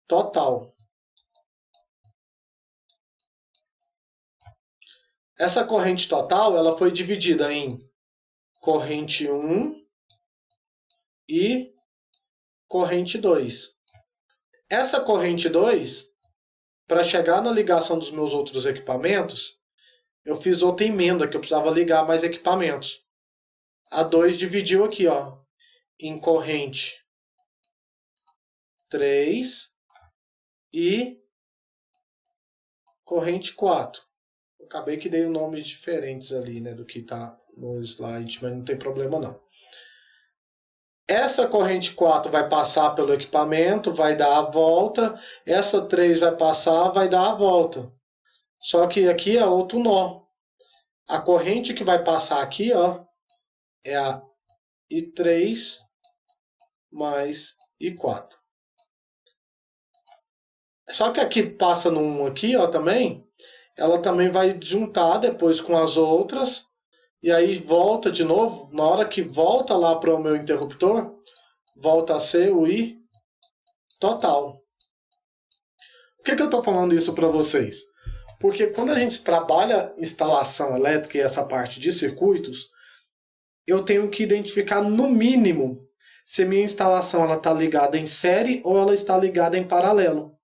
total. Essa corrente total ela foi dividida em corrente 1 e corrente 2. Essa corrente 2, para chegar na ligação dos meus outros equipamentos, eu fiz outra emenda, que eu precisava ligar mais equipamentos. A 2 dividiu aqui, ó, em corrente 3 e corrente 4. Eu acabei que dei nomes diferentes ali, né, do que está no slide, mas não tem problema não. Essa corrente 4 vai passar pelo equipamento, vai dar a volta. Essa 3 vai passar, vai dar a volta. Só que aqui é outro nó. A corrente que vai passar aqui, ó, é a I3 mais I4. Só que aqui passa no 1 aqui, ó, também. Ela também vai juntar depois com as outras. E aí volta de novo. Na hora que volta lá para o meu interruptor, volta a ser o I total. Por que eu estou falando isso para vocês? Porque quando a gente trabalha instalação elétrica e essa parte de circuitos, eu tenho que identificar no mínimo se minha instalação está ligada em série ou ela está ligada em paralelo.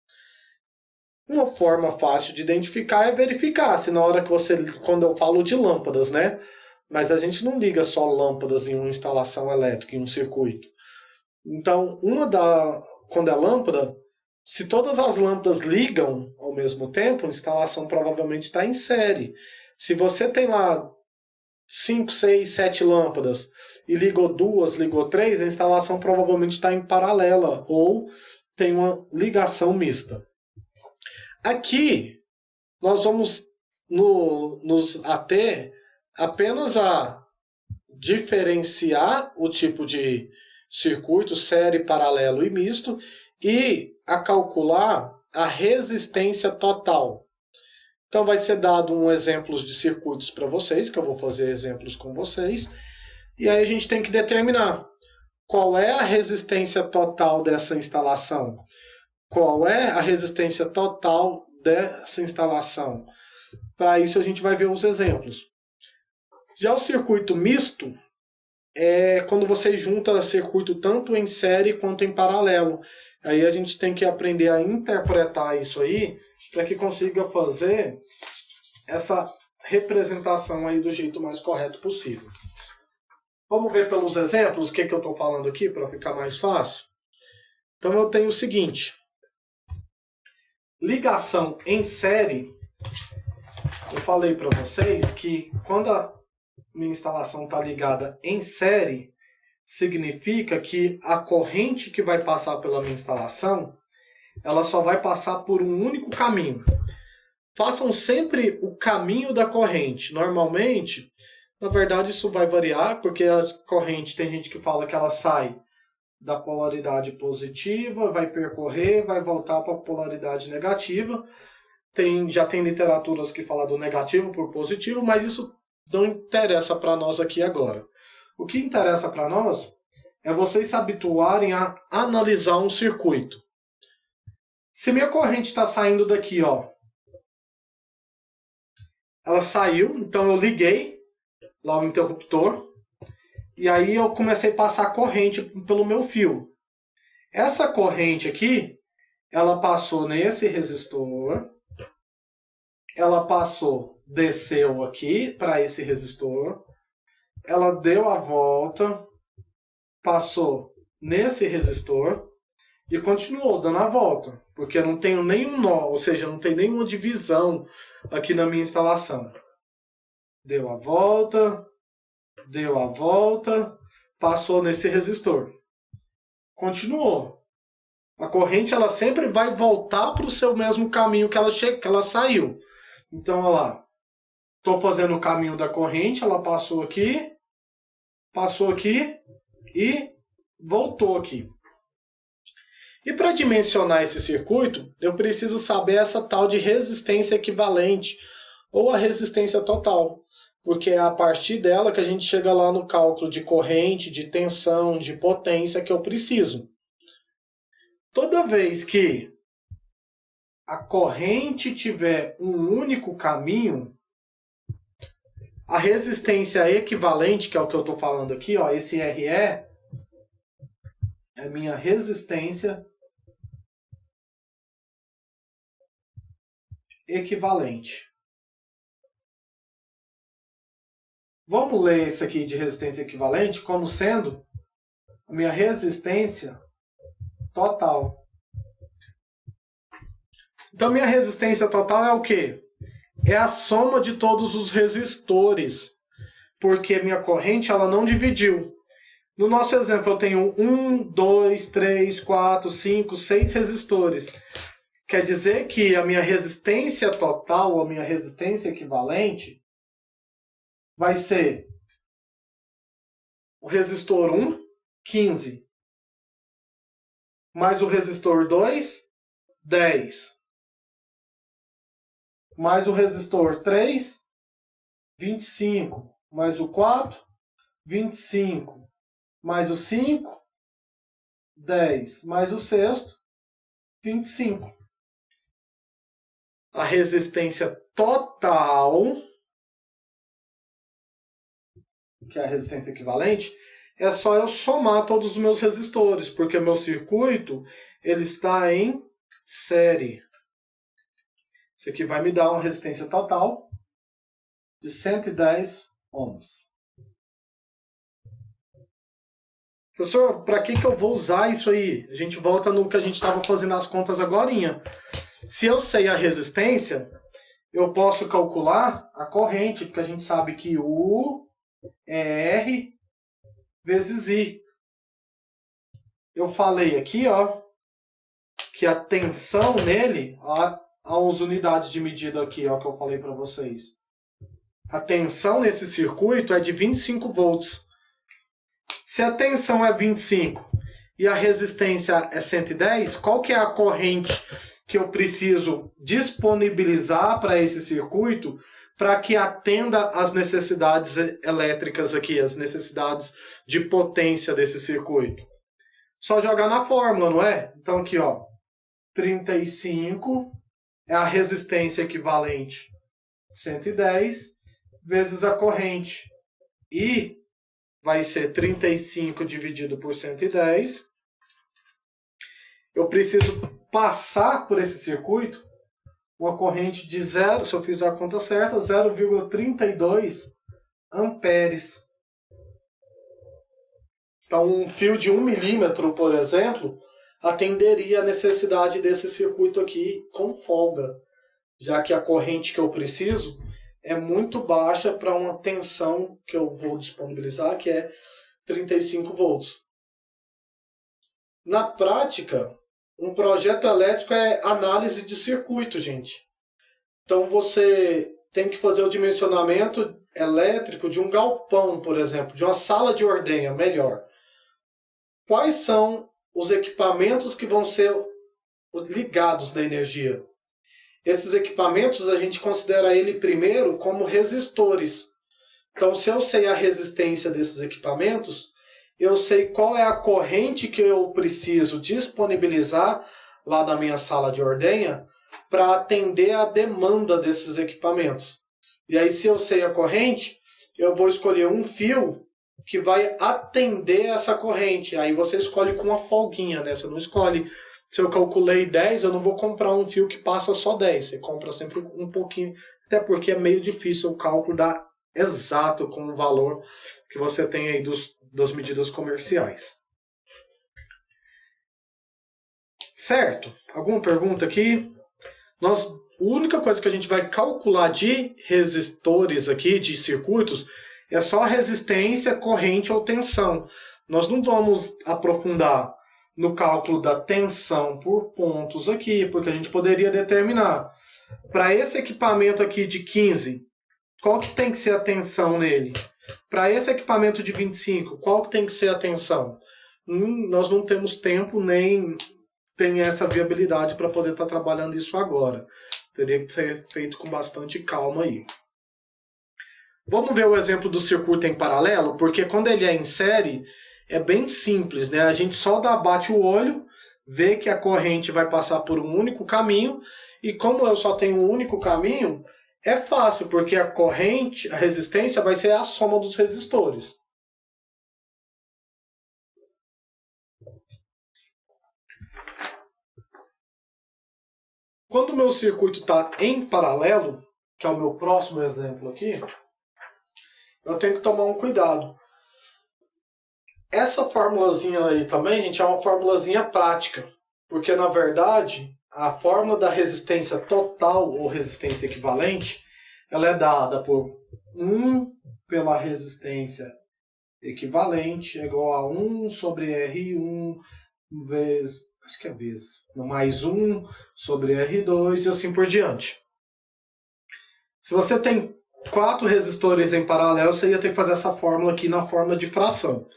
Uma forma fácil de identificar é verificar se na hora que quando eu falo de lâmpadas, né? Mas a gente não liga só lâmpadas em uma instalação elétrica, em um circuito. Então, quando é lâmpada, se todas as lâmpadas ligam ao mesmo tempo, a instalação provavelmente está em série. Se você tem lá 5, 6, 7 lâmpadas e ligou 2, ligou 3, a instalação provavelmente está em paralela ou tem uma ligação mista. Aqui, nós vamos nos ater apenas a diferenciar o tipo de circuito, série, paralelo e misto, e a calcular a resistência total. Então vai ser dado um exemplo de circuitos para vocês, que eu vou fazer exemplos com vocês, e aí a gente tem que determinar qual é a resistência total dessa instalação, qual é a resistência total dessa instalação. Para isso a gente vai ver os exemplos. Já o circuito misto é quando você junta circuito tanto em série quanto em paralelo. Aí a gente tem que aprender a interpretar isso aí para que consiga fazer essa representação aí do jeito mais correto possível. Vamos ver pelos exemplos o que eu estou falando aqui para ficar mais fácil? Então eu tenho o seguinte. Ligação em série. Eu falei para vocês que quando a minha instalação está ligada em série, significa que a corrente que vai passar pela minha instalação, ela só vai passar por um único caminho. Façam sempre o caminho da corrente. Normalmente, Na verdade, isso vai variar, porque a corrente tem gente que fala que ela sai da polaridade positiva, vai percorrer, vai voltar para a polaridade negativa. Já tem literaturas que falam do negativo por positivo, mas isso não interessa para nós aqui agora. O que interessa para nós é vocês se habituarem a analisar um circuito. Se minha corrente está saindo daqui, ó, ela saiu, então eu liguei lá o interruptor, e aí eu comecei a passar corrente pelo meu fio. Essa corrente aqui, ela passou nesse resistor, ela passou, desceu aqui para esse resistor, ela deu a volta, passou nesse resistor e continuou dando a volta, porque eu não tenho nenhum nó, ou seja, não tem nenhuma divisão aqui na minha instalação. Deu a volta, passou nesse resistor. Continuou. A corrente ela sempre vai voltar para o seu mesmo caminho que ela saiu. Então, olha lá. Estou fazendo o caminho da corrente, ela passou aqui e voltou aqui. E para dimensionar esse circuito, eu preciso saber essa tal de resistência equivalente ou a resistência total, porque é a partir dela que a gente chega lá no cálculo de corrente, de tensão, de potência que eu preciso. Toda vez que a corrente tiver um único caminho, a resistência equivalente, que é o que eu estou falando aqui, ó, esse RE, é a minha resistência equivalente. Vamos ler isso aqui de resistência equivalente como sendo a minha resistência total. Então, minha resistência total é o quê? É a soma de todos os resistores, porque minha corrente ela não dividiu. No nosso exemplo, eu tenho 1, 2, 3, 4, 5, 6 resistores. Quer dizer que a minha resistência total, ou a minha resistência equivalente, vai ser o resistor 1, 15, mais o resistor 2, 10, mais o resistor 3, 25, mais o 4, 25, mais o 5, 10, mais o sexto, 25. A resistência total, que é a resistência equivalente, é só eu somar todos os meus resistores, porque meu circuito ele está em série. Isso aqui vai me dar uma resistência total de 110 ohms. Professor, para que eu vou usar isso aí? A gente volta no que a gente estava fazendo as contas agorinha. Se eu sei a resistência, eu posso calcular a corrente, porque a gente sabe que U é R vezes I. Eu falei aqui, ó, que a tensão nele, as unidades de medida aqui, ó, que eu falei para vocês. A tensão nesse circuito é de 25 volts. Se a tensão é 25 e a resistência é 110, qual que é a corrente que eu preciso disponibilizar para esse circuito para que atenda às necessidades elétricas aqui, as necessidades de potência desse circuito? Só jogar na fórmula, não é? Então aqui, ó, 35 é a resistência equivalente 110 vezes a corrente. I vai ser 35 dividido por 110. Eu preciso passar por esse circuito uma corrente de 0, se eu fizer a conta certa, 0,32 amperes. Então, um fio de 1 milímetro, por exemplo, atenderia a necessidade desse circuito aqui com folga, já que a corrente que eu preciso é muito baixa para uma tensão que eu vou disponibilizar, que é 35 volts. Na prática, um projeto elétrico é análise de circuito, gente. Então você tem que fazer o dimensionamento elétrico de um galpão, por exemplo, de uma sala de ordenha, melhor. Quais são os equipamentos que vão ser ligados na energia? Esses equipamentos a gente considera ele primeiro como resistores. Então, se eu sei a resistência desses equipamentos, eu sei qual é a corrente que eu preciso disponibilizar lá na minha sala de ordenha para atender a demanda desses equipamentos. E aí, se eu sei a corrente, eu vou escolher um fio que vai atender essa corrente. Aí você escolhe com uma folguinha, né? Você não escolhe... Se eu calculei 10, eu não vou comprar um fio que passa só 10. Você compra sempre um pouquinho. Até porque é meio difícil o cálculo dar exato com o valor que você tem aí das medidas comerciais. Certo? Alguma pergunta aqui? A única coisa que a gente vai calcular de resistores aqui, de circuitos, é só resistência, corrente ou tensão. Nós não vamos aprofundar no cálculo da tensão por pontos aqui, porque a gente poderia determinar. Para esse equipamento aqui de 15, qual que tem que ser a tensão nele? Para esse equipamento de 25, qual que tem que ser a tensão? Nós não temos tempo nem tem essa viabilidade para poder estar trabalhando isso agora. Teria que ser feito com bastante calma aí. Vamos ver o exemplo do circuito em paralelo, porque quando ele é em série, é bem simples, né? A gente só bate o olho, vê que a corrente vai passar por um único caminho, e como eu só tenho um único caminho, é fácil, porque a corrente, a resistência vai ser a soma dos resistores. Quando o meu circuito está em paralelo, que é o meu próximo exemplo aqui, eu tenho que tomar um cuidado. Essa formulazinha aí também, gente, é uma formulazinha prática, porque na verdade a fórmula da resistência total ou resistência equivalente, ela é dada por 1 pela resistência equivalente é igual a 1 sobre R1 vezes, acho que é vezes, mais 1 sobre R2 e assim por diante. Se você tem 4 resistores em paralelo, você ia ter que fazer essa fórmula aqui na forma de fração.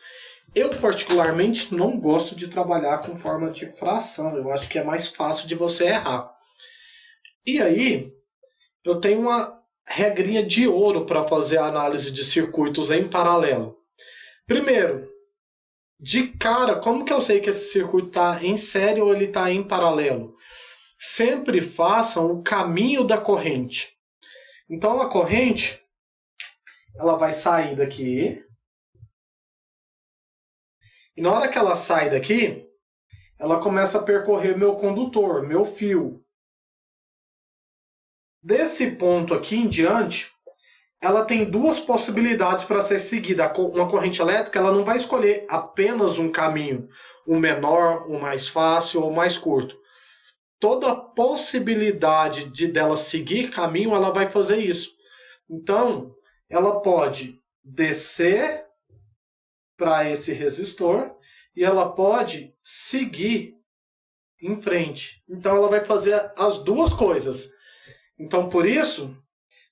Eu, particularmente, não gosto de trabalhar com forma de fração. Eu acho que é mais fácil de você errar. E aí, eu tenho uma regrinha de ouro para fazer a análise de circuitos em paralelo. Primeiro, de cara, como que eu sei que esse circuito está em série ou ele está em paralelo? Sempre façam o caminho da corrente. Então, a corrente, ela vai sair daqui. E na hora que ela sai daqui, ela começa a percorrer meu condutor, meu fio. Desse ponto aqui em diante, ela tem duas possibilidades para ser seguida. Uma corrente elétrica, ela não vai escolher apenas um caminho, o menor, o mais fácil ou o mais curto. Toda possibilidade dela seguir caminho, ela vai fazer isso. Então, ela pode descer para esse resistor e ela pode seguir em frente. Então, ela vai fazer as duas coisas. Então, por isso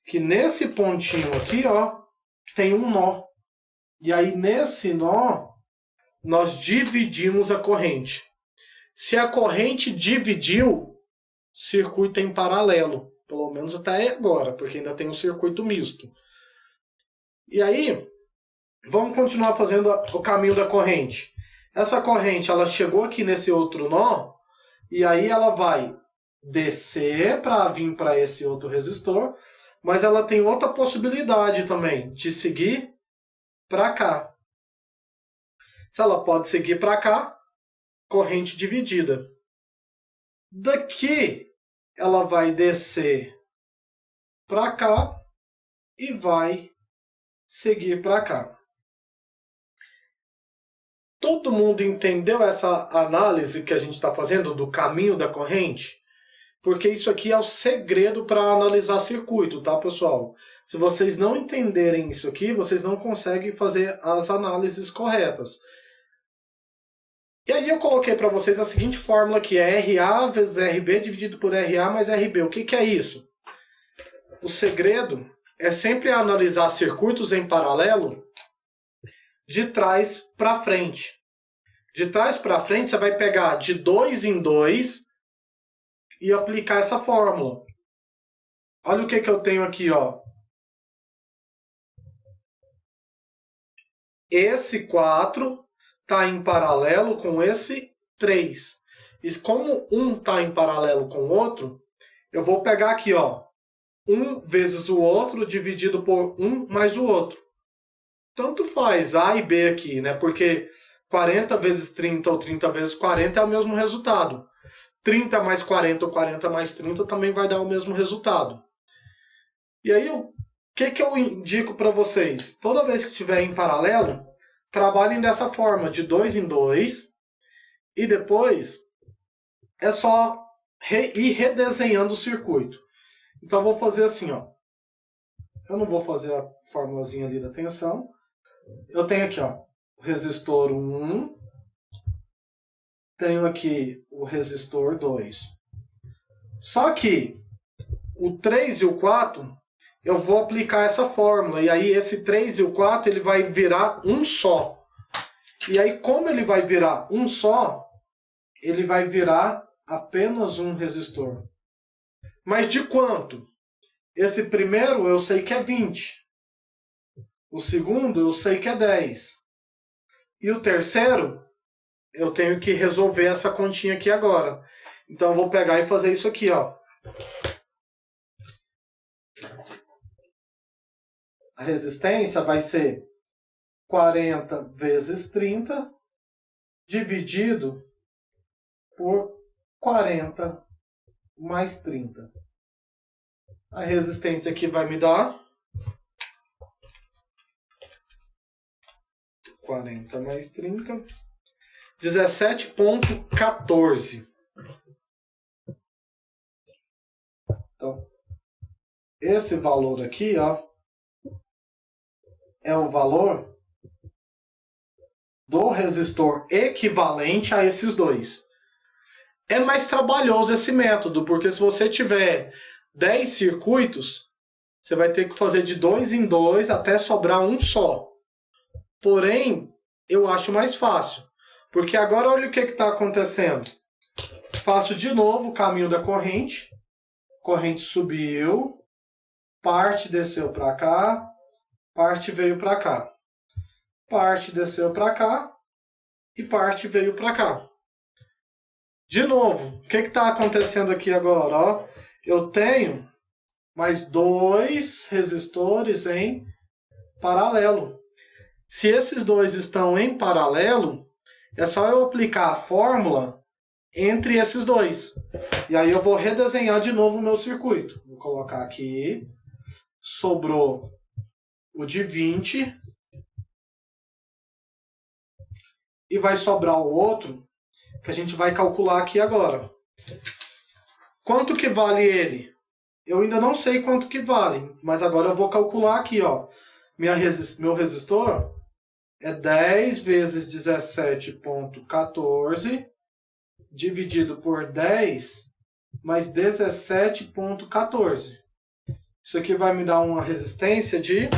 que nesse pontinho aqui, ó, tem um nó. E aí, nesse nó, nós dividimos a corrente. Se a corrente dividiu, circuito em paralelo. Pelo menos até agora, porque ainda tem um circuito misto. E aí, vamos continuar fazendo o caminho da corrente. Essa corrente, ela chegou aqui nesse outro nó, e aí ela vai descer para vir para esse outro resistor, mas ela tem outra possibilidade também, de seguir para cá. Se ela pode seguir para cá, corrente dividida. Daqui, ela vai descer para cá e vai seguir para cá. Todo mundo entendeu essa análise que a gente está fazendo do caminho da corrente? Porque isso aqui é o segredo para analisar circuito, tá, pessoal? Se vocês não entenderem isso aqui, vocês não conseguem fazer as análises corretas. E aí eu coloquei para vocês a seguinte fórmula, que é RA vezes RB dividido por RA mais RB. O que é isso? O segredo é sempre analisar circuitos em paralelo de trás para frente. De trás para frente, você vai pegar de 2 em 2 e aplicar essa fórmula. Olha o que eu tenho aqui, ó. Esse 4 está em paralelo com esse 3. E como um está em paralelo com o outro, eu vou pegar aqui, ó, 1 vezes o outro dividido por 1 mais o outro. Tanto faz A e B aqui, né? Porque 40 vezes 30 ou 30 vezes 40 é o mesmo resultado. 30 mais 40 ou 40 mais 30 também vai dar o mesmo resultado. E aí, o que eu indico para vocês? Toda vez que estiver em paralelo, trabalhem dessa forma, de 2 em 2. E depois é só ir redesenhando o circuito. Então, eu vou fazer assim, ó. Eu não vou fazer a formulazinha ali da tensão. Eu tenho aqui, ó, o resistor 1. Tenho aqui o resistor 2. Só que o 3 e o 4, eu vou aplicar essa fórmula. E aí esse 3 e o 4, ele vai virar um só. E aí, como ele vai virar um só, ele vai virar apenas um resistor. Mas de quanto? Esse primeiro eu sei que é 20. O segundo eu sei que é 10. E o terceiro, eu tenho que resolver essa continha aqui agora. Então eu vou pegar e fazer isso aqui, ó. A resistência vai ser 40 vezes 30 dividido por 40 mais 30. A resistência aqui vai me dar 40 mais 30, 17,14. Então, esse valor aqui, ó, é o valor do resistor equivalente a esses dois. É mais trabalhoso esse método, porque se você tiver 10 circuitos, você vai ter que fazer de 2 em 2 até sobrar um só. Porém, eu acho mais fácil. Porque agora olha o que está acontecendo. Faço de novo o caminho da corrente. Corrente subiu. Parte desceu para cá. Parte veio para cá. Parte desceu para cá. E parte veio para cá. De novo, o que está acontecendo aqui agora? Ó, eu tenho mais 2 resistores em paralelo. Se esses dois estão em paralelo, é só eu aplicar a fórmula entre esses dois. E aí eu vou redesenhar de novo o meu circuito. Vou colocar aqui. Sobrou o de 20. E vai sobrar o outro que a gente vai calcular aqui agora. Quanto que vale ele? Eu ainda não sei quanto que vale, mas agora eu vou calcular aqui, ó. Meu resistor é 10 vezes 17,14 dividido por 10 mais 17,14. Isso aqui vai me dar uma resistência de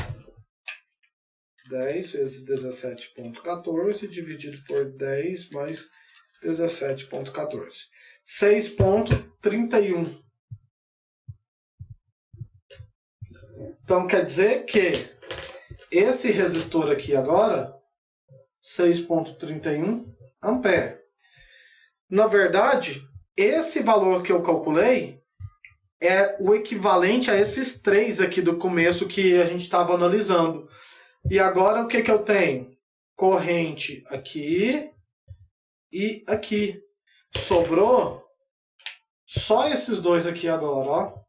10 vezes 17,14 dividido por 10 mais 17,14. 6,31. Então quer dizer que esse resistor aqui agora, 6,31 ampere. Na verdade, esse valor que eu calculei é o equivalente a esses 3 aqui do começo que a gente estava analisando. E agora o que eu tenho? Corrente aqui e aqui. Sobrou só esses dois aqui agora, ó.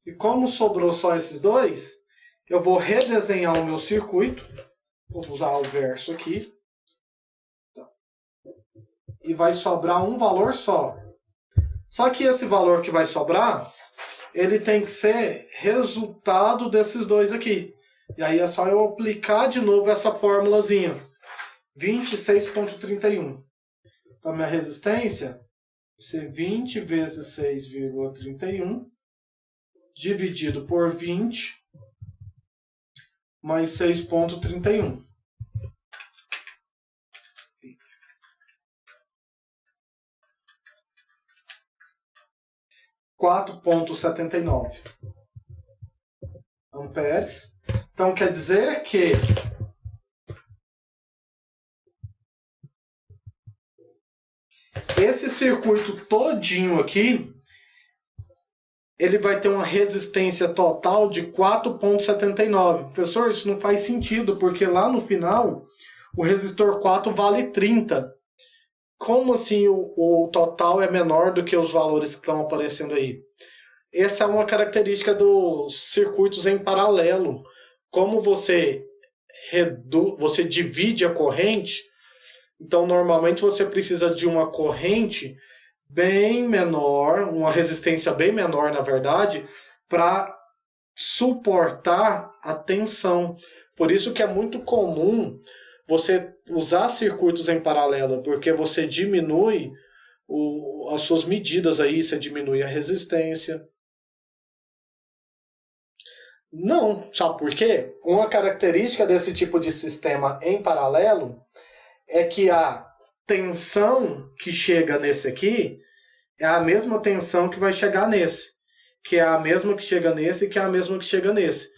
E como sobrou só esses dois, eu vou redesenhar o meu circuito. Vou usar o verso aqui. E vai sobrar um valor só. Só que esse valor que vai sobrar, ele tem que ser resultado desses dois aqui. E aí é só eu aplicar de novo essa formulazinha. 26,31. Então, a minha resistência vai ser 20 vezes 6,31 dividido por 20 mais 6,31. 4,79 amperes. Então quer dizer que esse circuito todinho aqui, ele vai ter uma resistência total de 4,79. Professor, isso não faz sentido, porque lá no final o resistor 4 vale 30. Como assim o total é menor do que os valores que estão aparecendo aí? Essa é uma característica dos circuitos em paralelo. Como você divide a corrente, então normalmente você precisa de uma corrente bem menor, uma resistência bem menor, na verdade, para suportar a tensão. Por isso que é muito comum você usar circuitos em paralelo, porque você diminui as suas medidas aí, você diminui a resistência. Não, sabe por quê? Uma característica desse tipo de sistema em paralelo é que a tensão que chega nesse aqui é a mesma tensão que vai chegar nesse, que é a mesma que chega nesse e que é a mesma que chega nesse.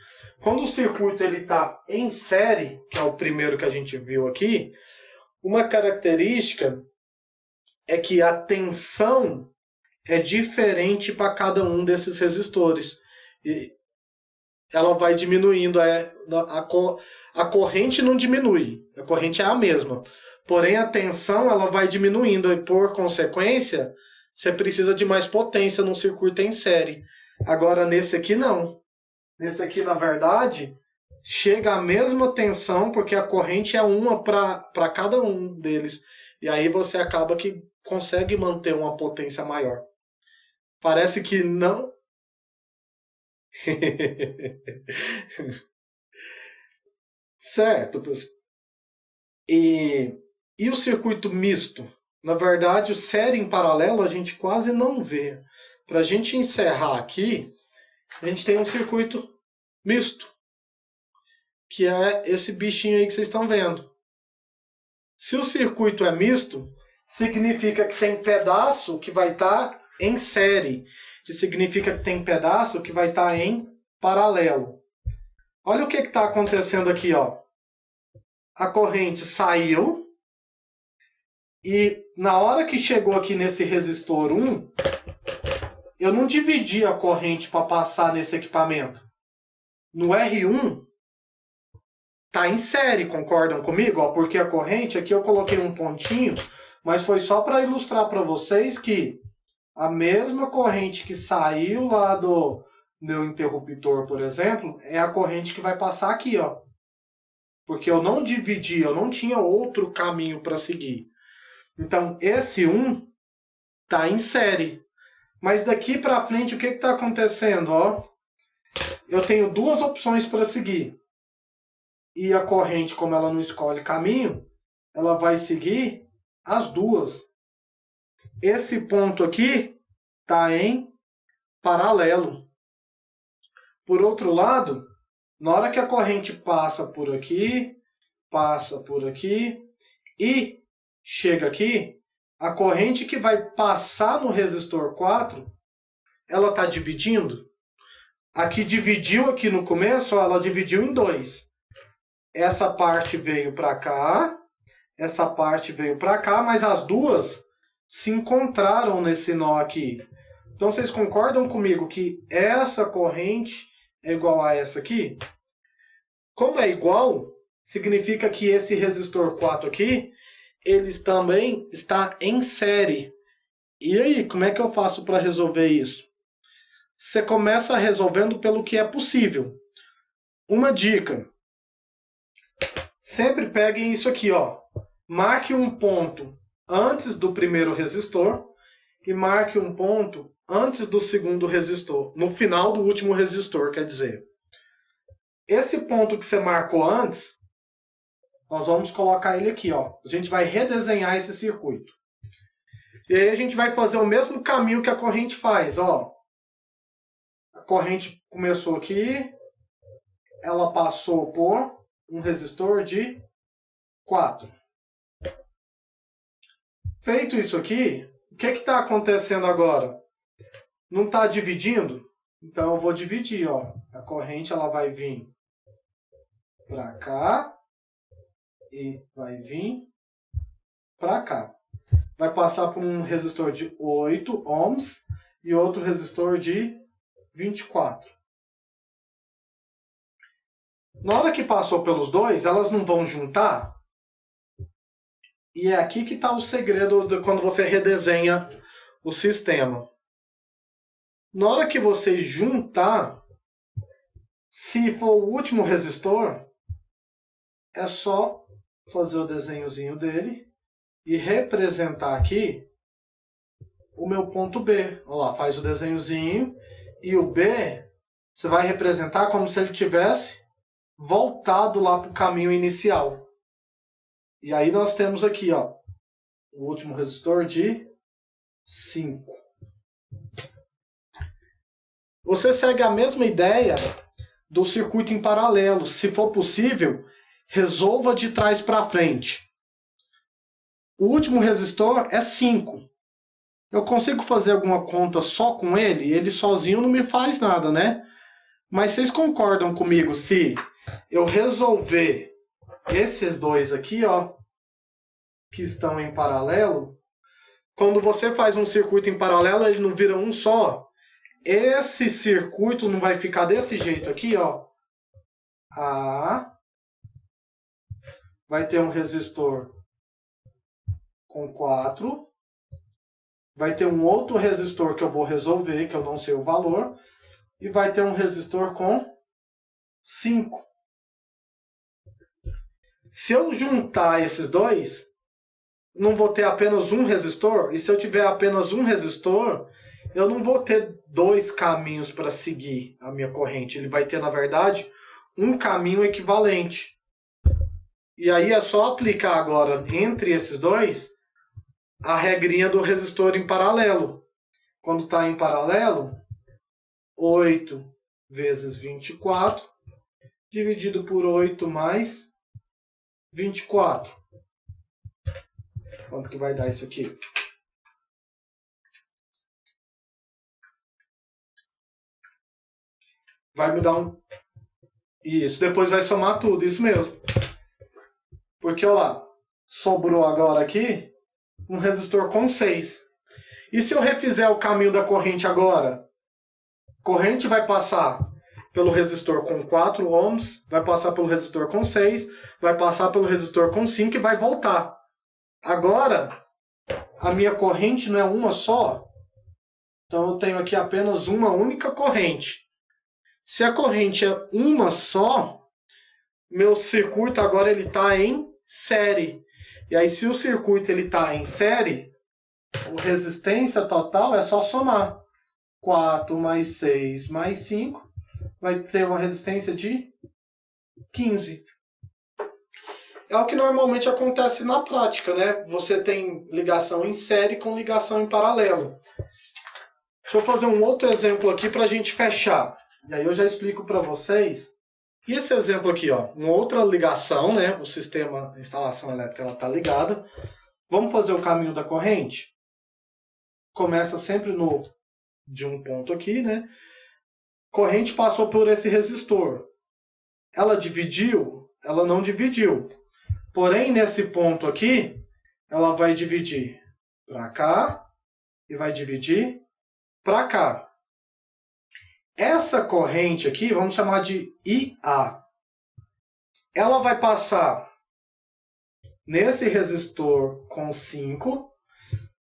Quando o circuito está em série, que é o primeiro que a gente viu aqui, uma característica é que a tensão é diferente para cada um desses resistores. E ela vai diminuindo, a corrente não diminui, a corrente é a mesma. Porém, a tensão ela vai diminuindo e, por consequência, você precisa de mais potência num circuito em série. Agora, nesse aqui, não. Nesse aqui, na verdade, chega a mesma tensão, porque a corrente é uma para cada um deles. E aí você acaba que consegue manter uma potência maior. Parece que não... Certo, pessoal. E o circuito misto? Na verdade, o série em paralelo a gente quase não vê. Para a gente encerrar aqui, a gente tem um circuito misto, que é esse bichinho aí que vocês estão vendo. Se o circuito é misto, significa que tem pedaço que vai estar em série, que significa que tem pedaço que vai estar em paralelo. Olha o que está acontecendo aqui, ó. A corrente saiu e na hora que chegou aqui nesse resistor 1, eu não dividi a corrente para passar nesse equipamento. No R1 tá em série, concordam comigo? Ó, porque a corrente, aqui eu coloquei um pontinho, mas foi só para ilustrar para vocês que a mesma corrente que saiu lá do meu interruptor, por exemplo, é a corrente que vai passar aqui, ó. Porque eu não dividi, eu não tinha outro caminho para seguir. Então, esse 1 está em série. Mas daqui para frente, o que está acontecendo? Ó, eu tenho duas opções para seguir. E a corrente, como ela não escolhe caminho, ela vai seguir as duas. Esse ponto aqui está em paralelo. Por outro lado, na hora que a corrente passa por aqui e chega aqui, a corrente que vai passar no resistor 4, ela está dividindo. Aqui dividiu aqui no começo, ela dividiu em 2. Essa parte veio para cá, essa parte veio para cá, mas as duas se encontraram nesse nó aqui. Então vocês concordam comigo que essa corrente é igual a essa aqui? Como é igual, significa que esse resistor 4 aqui, ele também está em série. E aí, como é que eu faço para resolver isso? Você começa resolvendo pelo que é possível. Uma dica. Sempre peguem isso aqui, ó. Marque um ponto antes do primeiro resistor e marque um ponto antes do segundo resistor. No final do último resistor, quer dizer. Esse ponto que você marcou antes, nós vamos colocar ele aqui, ó. A gente vai redesenhar esse circuito. E aí a gente vai fazer o mesmo caminho que a corrente faz, ó. A corrente começou aqui, ela passou por um resistor de 4. Feito isso aqui, o que está acontecendo agora? Não está dividindo? Então eu vou dividir. Ó. A corrente ela vai vir para cá e vai vir para cá. Vai passar por um resistor de 8 ohms e outro resistor de 24. Na hora que passou pelos dois, elas não vão juntar? E é aqui que está o segredo de quando você redesenha o sistema. Na hora que você juntar, se for o último resistor, é só fazer o desenhozinho dele e representar aqui o meu ponto B. Olha lá, faz o desenhozinho e o B você vai representar como se ele tivesse voltado lá para o caminho inicial. E aí nós temos aqui, ó, o último resistor de 5. Você segue a mesma ideia do circuito em paralelo. Se for possível, resolva de trás para frente. O último resistor é 5. Eu consigo fazer alguma conta só com ele? Ele sozinho não me faz nada, né? Mas vocês concordam comigo se eu resolver esses dois aqui, ó, que estão em paralelo? Quando você faz um circuito em paralelo, ele não vira um só. Esse circuito não vai ficar desse jeito aqui, ó. A vai ter um resistor com 4. Vai ter um outro resistor que eu vou resolver, que eu não sei o valor. E vai ter um resistor com 5. Se eu juntar esses dois, não vou ter apenas um resistor. E se eu tiver apenas um resistor, eu não vou ter dois caminhos para seguir a minha corrente. Ele vai ter, na verdade, um caminho equivalente. E aí é só aplicar agora, entre esses dois, a regrinha do resistor em paralelo. Quando está em paralelo, 8 vezes 24, dividido por 8 mais 24. Quanto que vai dar isso aqui? Vai me dar um... Isso, depois vai somar tudo, isso mesmo. Porque, olha lá, sobrou agora aqui um resistor com 6. E se eu refizer o caminho da corrente agora? A corrente vai passar pelo resistor com 4 ohms, vai passar pelo resistor com 6, vai passar pelo resistor com 5 e vai voltar. Agora, a minha corrente não é uma só, então eu tenho aqui apenas uma única corrente. Se a corrente é uma só, meu circuito agora ele está em série. E aí, se o circuito está em série, a resistência total é só somar. 4 mais 6 mais 5 vai ter uma resistência de 15. É o que normalmente acontece na prática, né? Você tem ligação em série com ligação em paralelo. Deixa eu fazer um outro exemplo aqui para a gente fechar. E aí eu já explico para vocês. E esse exemplo aqui, ó, uma outra ligação, né? O sistema de instalação elétrica está ligada. Vamos fazer o caminho da corrente? Começa sempre de um ponto aqui, né? Corrente passou por esse resistor. Ela dividiu? Ela não dividiu. Porém, nesse ponto aqui, ela vai dividir para cá e vai dividir para cá. Essa corrente aqui, vamos chamar de IA. Ela vai passar nesse resistor com 5.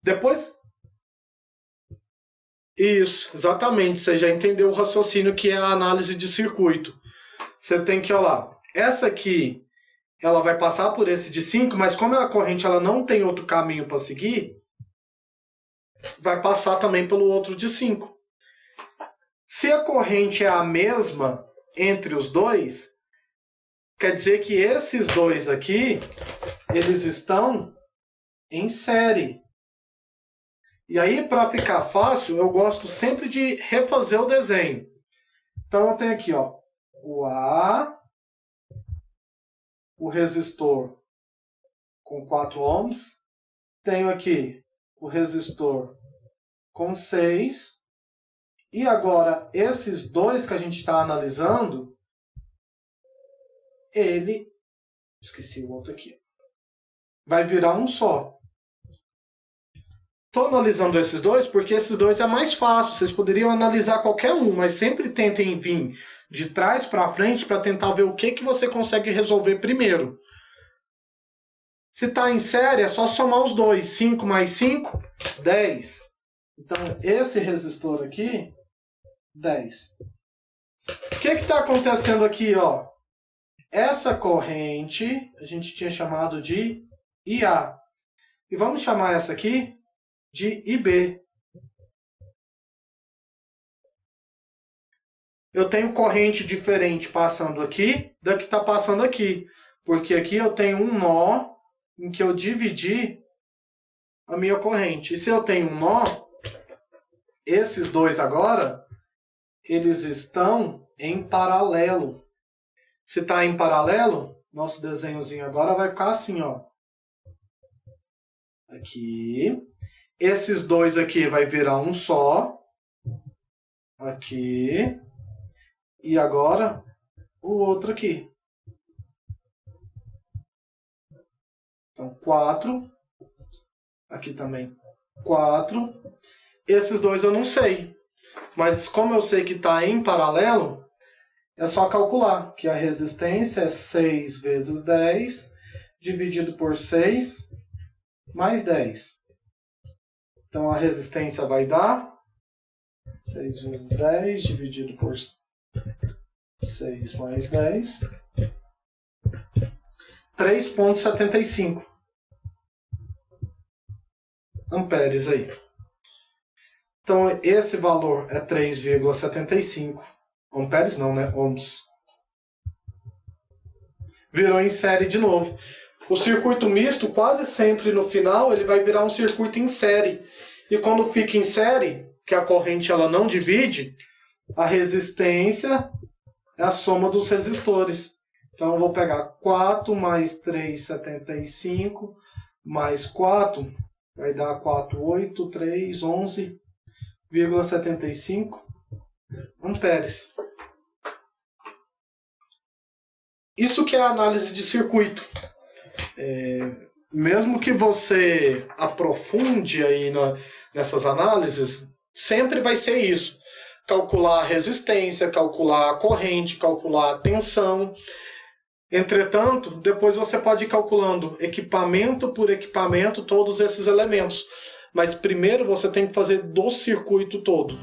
Depois... Isso, exatamente. Você já entendeu o raciocínio que é a análise de circuito. Você tem que, olha lá, essa aqui, ela vai passar por esse de 5, mas como a corrente ela não tem outro caminho para seguir, vai passar também pelo outro de 5. Se a corrente é a mesma entre os dois, quer dizer que esses dois aqui, eles estão em série. E aí, para ficar fácil, eu gosto sempre de refazer o desenho. Então, eu tenho aqui, ó, o A, o resistor com 4 ohms, tenho aqui o resistor com 6, e agora esses dois que a gente está analisando, esqueci o outro aqui, vai virar um só. Estou analisando esses dois porque esses dois é mais fácil. Vocês poderiam analisar qualquer um, mas sempre tentem vir de trás para frente para tentar ver o que você consegue resolver primeiro. Se está em série, é só somar os dois. 5 mais 5, 10. Então, esse resistor aqui, 10. O que está acontecendo aqui? Ó? Essa corrente, a gente tinha chamado de IA. E vamos chamar essa aqui de IB. Eu tenho corrente diferente passando aqui da que está passando aqui. Porque aqui eu tenho um nó em que eu dividi a minha corrente. E se eu tenho um nó, esses dois agora, eles estão em paralelo. Se está em paralelo, nosso desenhozinho agora vai ficar assim, ó. Aqui. Esses dois aqui vai virar um só. Aqui. E agora, o outro aqui. Então, 4. Aqui também, 4. Esses dois eu não sei. Mas como eu sei que está em paralelo, é só calcular que a resistência é 6 vezes 10, dividido por 6, mais 10. Então, a resistência vai dar 6 vezes 10, dividido por 6 mais 10, 3,75 amperes aí. Então, esse valor é 3,75 amperes, não, né? Ohms. Virou em série de novo. O circuito misto, quase sempre no final, ele vai virar um circuito em série. E quando fica em série, que a corrente ela não divide, a resistência é a soma dos resistores. Então, eu vou pegar 4 mais 3,75 mais 4, vai dar 4, 8, 3, 11,75 amperes. Isso que é a análise de circuito. Mesmo que você aprofunde aí nessas análises, sempre vai ser isso. Calcular a resistência, calcular a corrente, calcular a tensão. Entretanto, depois você pode ir calculando equipamento por equipamento todos esses elementos. Mas primeiro você tem que fazer do circuito todo.